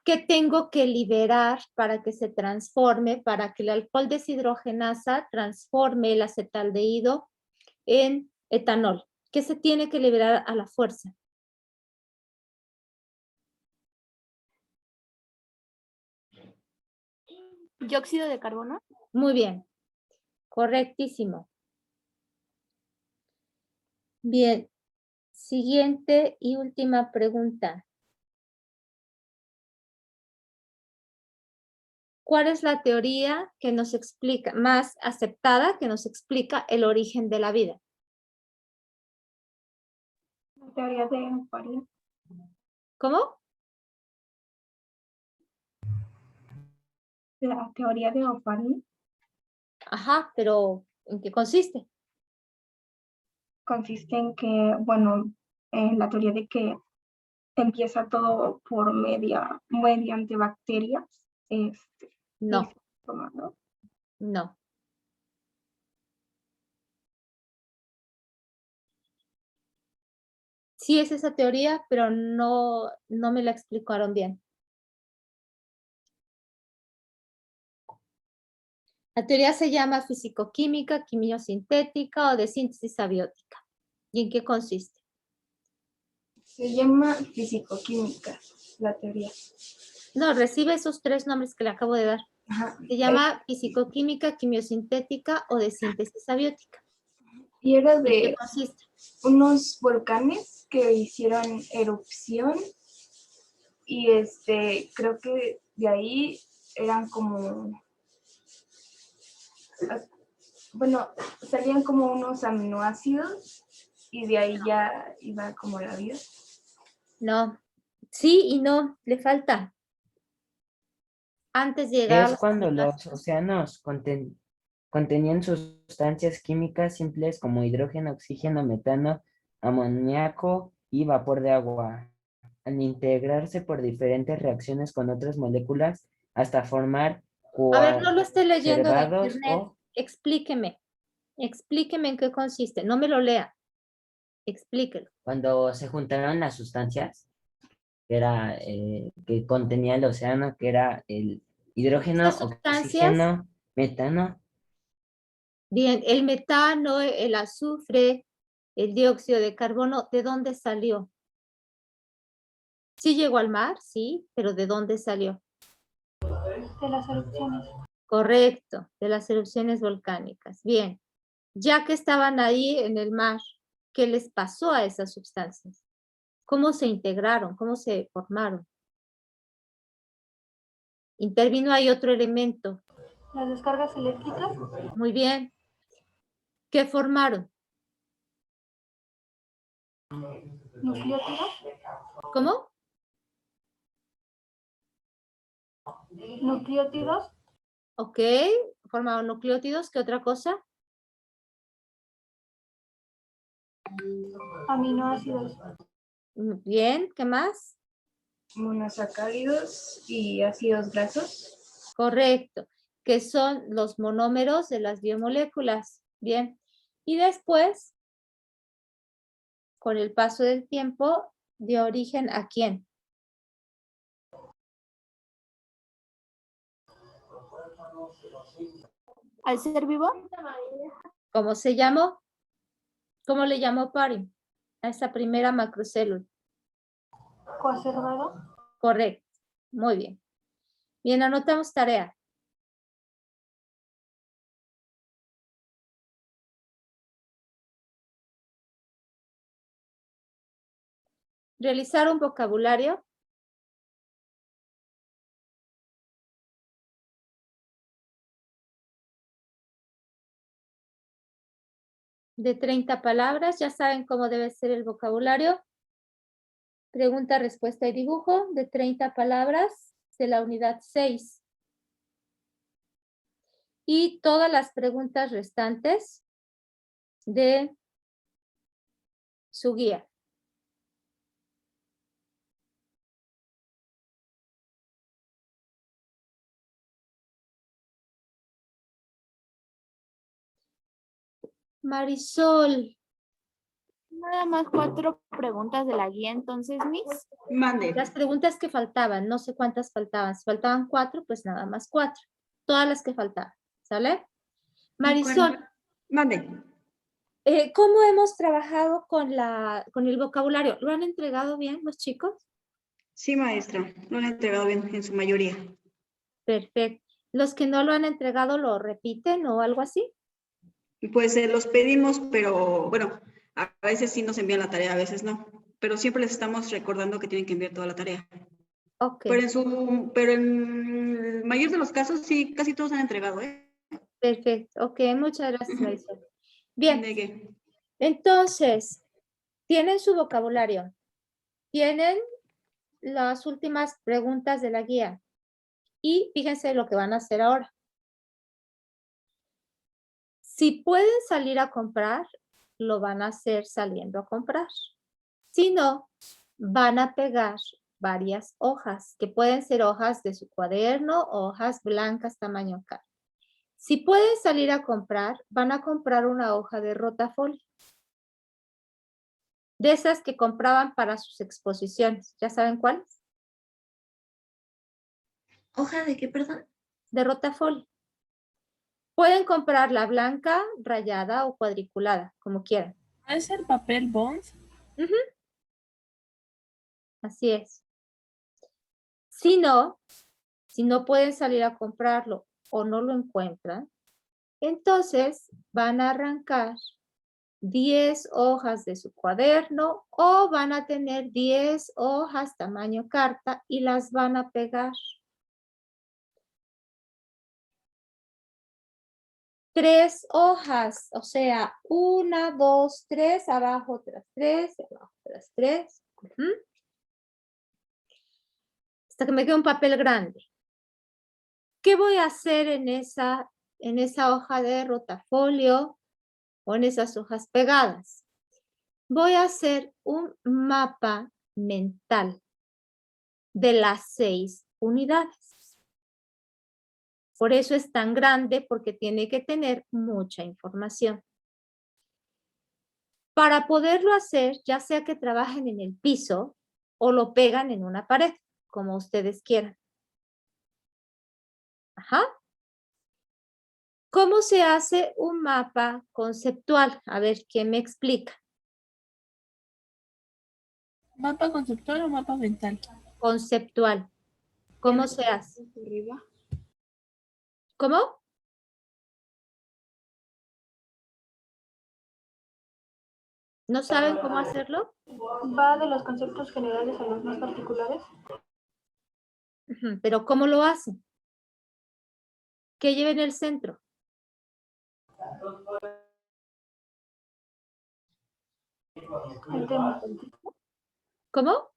¿qué tengo que liberar para que se transforme, para que el alcohol deshidrogenasa transforme el acetaldehído en etanol? ¿Qué se tiene que liberar a la fuerza? Dióxido de carbono. Muy bien, correctísimo. Bien, siguiente y última pregunta. ¿Cuál es la teoría que nos explica, más aceptada, que nos explica el origen de la vida? La teoría de Farina. ¿Cómo? La teoría de O'Farrill Ajá, pero ¿en qué consiste? consiste en que, bueno, la teoría de que empieza todo por mediante bacterias. No, ¿No? no. Sí es esa teoría, pero no me la explicaron bien. La teoría se llama fisicoquímica, quimiosintética o de síntesis abiótica. ¿Y en qué consiste? Se llama fisicoquímica, la teoría. No, recibe esos tres nombres que le acabo de dar. Ajá. Se llama fisicoquímica, quimiosintética o de síntesis abiótica. Y era ¿En qué de consiste? unos volcanes que hicieron erupción y creo que de ahí eran como, bueno, salían como unos aminoácidos y de ahí ya iba como la vida. No, sí y no, le falta. Antes de llegar a Es los cuando los aminoácidos. océanos contenían sustancias químicas simples como hidrógeno, oxígeno, metano, amoníaco y vapor de agua. Al integrarse por diferentes reacciones con otras moléculas hasta formar A ver, no lo esté leyendo de coacervados internet. Explíqueme en qué consiste. No me lo lea. Explíquelo. cuando se juntaron las sustancias que era que contenía el océano, que era el hidrógeno, Estas sustancias, oxígeno, metano. bien, el metano, el azufre, el dióxido de carbono, ¿de dónde salió? Sí llegó al mar, sí, pero ¿de dónde salió? De las erupciones. Correcto, de las erupciones volcánicas. Bien, ya que estaban ahí en el mar, ¿qué les pasó a esas sustancias? ¿Cómo se integraron? ¿Cómo se formaron? Intervino ahí otro elemento. Las descargas eléctricas. Muy bien. ¿Qué formaron? Nucleótidos. ¿Cómo? Nucleótidos. Ok, formaron nucleótidos. ¿Qué otra cosa? Aminoácidos. Bien, ¿qué más? Monosacáridos y ácidos grasos. Correcto, que son los monómeros de las biomoléculas. Bien, y después, con el paso del tiempo, dio origen ¿a quién? ¿Al ser vivo? ¿Cómo se llamó? ¿Cómo le llamó Parin a esa primera macrocélula? Coacervado. Correcto, muy bien. Bien, anotamos tarea. Realizar un vocabulario. De 30 palabras, ya saben cómo debe ser el vocabulario. Pregunta, respuesta y dibujo de 30 palabras de la unidad 6. Y todas las preguntas restantes de su guía. Marisol, Nada más 4 preguntas de la guía, entonces, Miss. Mande. Las preguntas que faltaban, no sé cuántas faltaban. Si faltaban 4, pues nada más 4. Todas las que faltaban, ¿sale? Marisol. Mande. ¿Cómo hemos trabajado con el vocabulario? ¿Lo han entregado bien los chicos? Sí, maestra, lo han entregado bien en su mayoría. Perfecto. ¿Los que no lo han entregado lo repiten o algo así? Pues los pedimos, pero bueno, a veces sí nos envían la tarea, a veces no. Pero siempre les estamos recordando que tienen que enviar toda la tarea. Ok. Pero en el mayor de los casos sí, casi todos han entregado, ¿eh? Perfecto. Ok, muchas gracias, Marisol. Bien. ¿De qué? Entonces, tienen su vocabulario. Tienen las últimas preguntas de la guía. Y fíjense lo que van a hacer ahora. Si pueden salir a comprar, lo van a hacer saliendo a comprar. Si no, van a pegar varias hojas, que pueden ser hojas de su cuaderno, hojas blancas tamaño carta. Si pueden salir a comprar, van a comprar una hoja de rotafolio. De esas que compraban para sus exposiciones. ¿Ya saben cuáles? ¿Hoja de qué, perdón? De rotafolio. Pueden comprar la blanca, rayada o cuadriculada, como quieran. ¿Es el papel bond? Ujú. Así es. Si no pueden salir a comprarlo o no lo encuentran, entonces van a arrancar 10 hojas de su cuaderno o van a tener 10 hojas tamaño carta y las van a pegar. 3 hojas, o sea, 1, 2, 3, abajo otras 3, abajo otras 3. Hasta que me quede un papel grande. ¿Qué voy a hacer en esa hoja de rotafolio o en esas hojas pegadas? Voy a hacer un mapa mental de las 6 unidades. Por eso es tan grande, porque tiene que tener mucha información. Para poderlo hacer, ya sea que trabajen en el piso o lo pegan en una pared, como ustedes quieran. Ajá. ¿Cómo se hace un mapa conceptual? A ver, ¿quién me explica? ¿Mapa conceptual o mapa mental? Conceptual. ¿Cómo se hace? ¿Cómo? ¿No saben cómo hacerlo? Va de los conceptos generales a los más particulares. Ujú, pero ¿cómo lo hacen? ¿Qué lleva en el centro? El tema. ¿Cómo?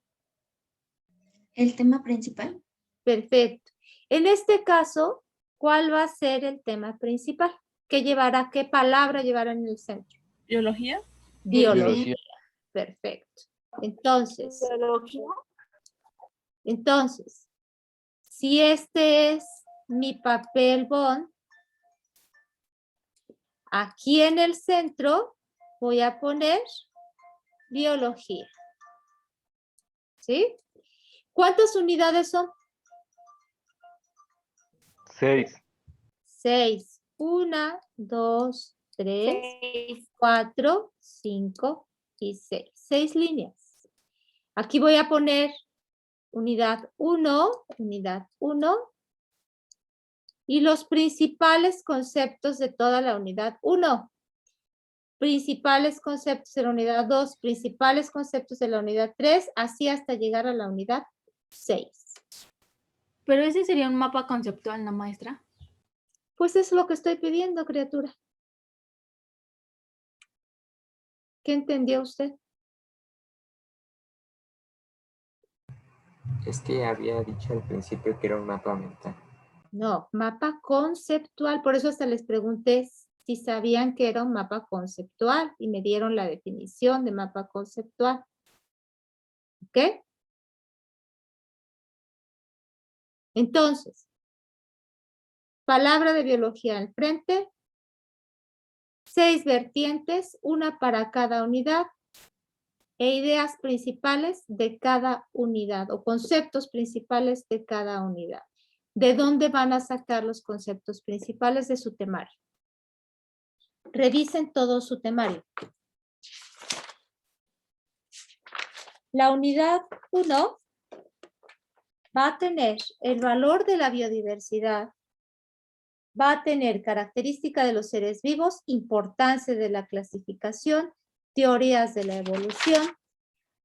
El tema principal. Perfecto. En este caso, ¿cuál va a ser el tema principal? ¿Qué llevará, qué palabra llevará en el centro? ¿Biología? Biología. Perfecto. Entonces, si este es mi papel bond, aquí en el centro voy a poner biología. ¿Sí? ¿Cuántas unidades son? 6. 6. 1, 2, 3, 4, 5 y 6. 6 líneas. Aquí voy a poner unidad 1, unidad 1 y los principales conceptos de toda la unidad 1. Principales conceptos de la unidad 2, principales conceptos de la unidad 3, así hasta llegar a la unidad 6. Pero ese sería un mapa conceptual, ¿no, maestra? Pues es lo que estoy pidiendo, criatura. ¿Qué entendió usted? Es que había dicho al principio que era un mapa mental. No, mapa conceptual. Por eso hasta les pregunté si sabían que era un mapa conceptual y me dieron la definición de mapa conceptual. ¿Ok? Entonces, palabra de biología al frente, 6 vertientes, una para cada unidad, e ideas principales de cada unidad o conceptos principales de cada unidad. ¿De dónde van a sacar los conceptos principales de su temario? Revisen todo su temario. La unidad 1 va a tener el valor de la biodiversidad, va a tener característica de los seres vivos, importancia de la clasificación, teorías de la evolución,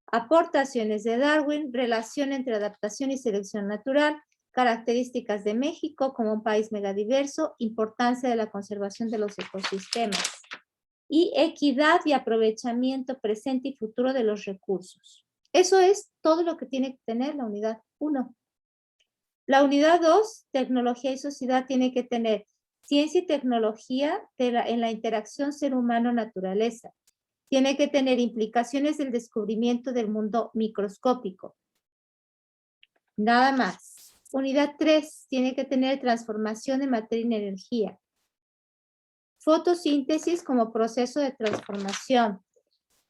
aportaciones de Darwin, relación entre adaptación y selección natural, características de México como un país megadiverso, importancia de la conservación de los ecosistemas y equidad y aprovechamiento presente y futuro de los recursos. Eso es todo lo que tiene que tener la unidad 1. La unidad 2, tecnología y sociedad, tiene que tener ciencia y tecnología en la interacción ser humano-naturaleza. Tiene que tener implicaciones del descubrimiento del mundo microscópico. Nada más. Unidad 3 tiene que tener transformación de materia en energía. Fotosíntesis como proceso de transformación.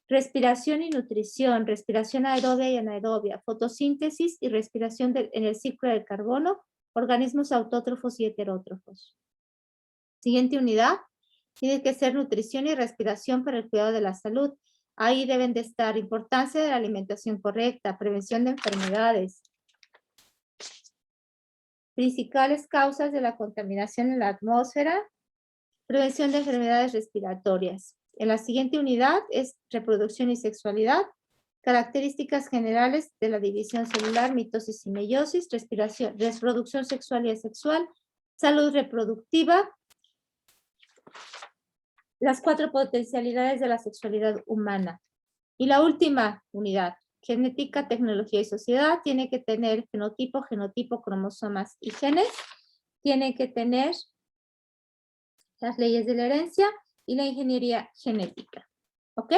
Respiración y nutrición, respiración aerobia y anaerobia, fotosíntesis y respiración en el ciclo del carbono, organismos autótrofos y heterótrofos. Siguiente unidad, tiene que ser nutrición y respiración para el cuidado de la salud. Ahí deben de estar importancia de la alimentación correcta, prevención de enfermedades, principales causas de la contaminación en la atmósfera, prevención de enfermedades respiratorias. En la siguiente unidad es reproducción y sexualidad, características generales de la división celular, mitosis y meiosis, respiración, reproducción sexual y asexual, salud reproductiva, las 4 potencialidades de la sexualidad humana. Y la última unidad, genética, tecnología y sociedad, tiene que tener genotipo, cromosomas y genes, tiene que tener las leyes de la herencia y la ingeniería genética. ¿Ok?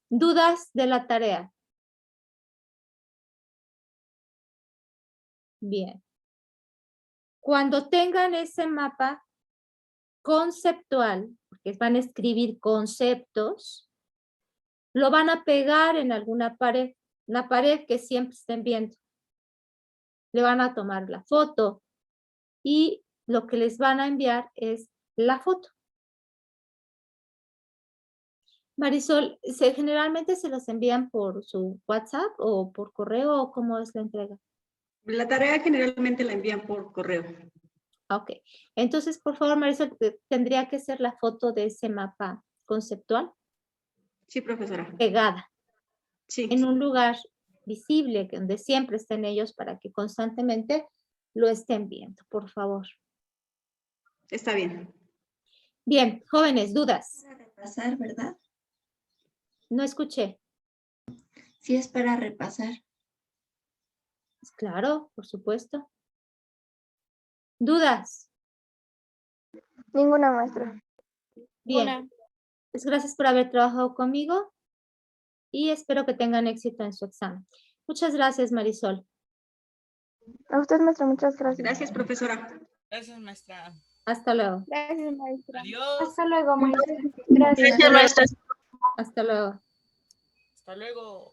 ¿Dudas de la tarea? Bien. Cuando tengan ese mapa conceptual, porque van a escribir conceptos, lo van a pegar en alguna pared, una pared que siempre estén viendo. Le van a tomar la foto y lo que les van a enviar es la foto. Marisol, ¿generalmente se los envían por su WhatsApp o por correo o cómo es la entrega? La tarea generalmente la envían por correo. Ok. Entonces, por favor, Marisol, tendría que ser la foto de ese mapa conceptual. Sí, profesora. Pegada. Sí. En un lugar visible, donde siempre estén ellos para que constantemente lo estén viendo, por favor. Está bien. Bien, jóvenes, dudas. Para repasar, ¿verdad? No escuché. Sí, es para repasar. Claro, por supuesto. ¿Dudas? Ninguna, maestra. Bien. Pues gracias por haber trabajado conmigo y espero que tengan éxito en su examen. Muchas gracias, Marisol. A usted, maestra, muchas gracias. Gracias, profesora. Gracias, maestra. Hasta luego. Gracias, maestra. Adiós. Hasta luego, maestra. Gracias, maestra. Hasta luego. Hasta luego.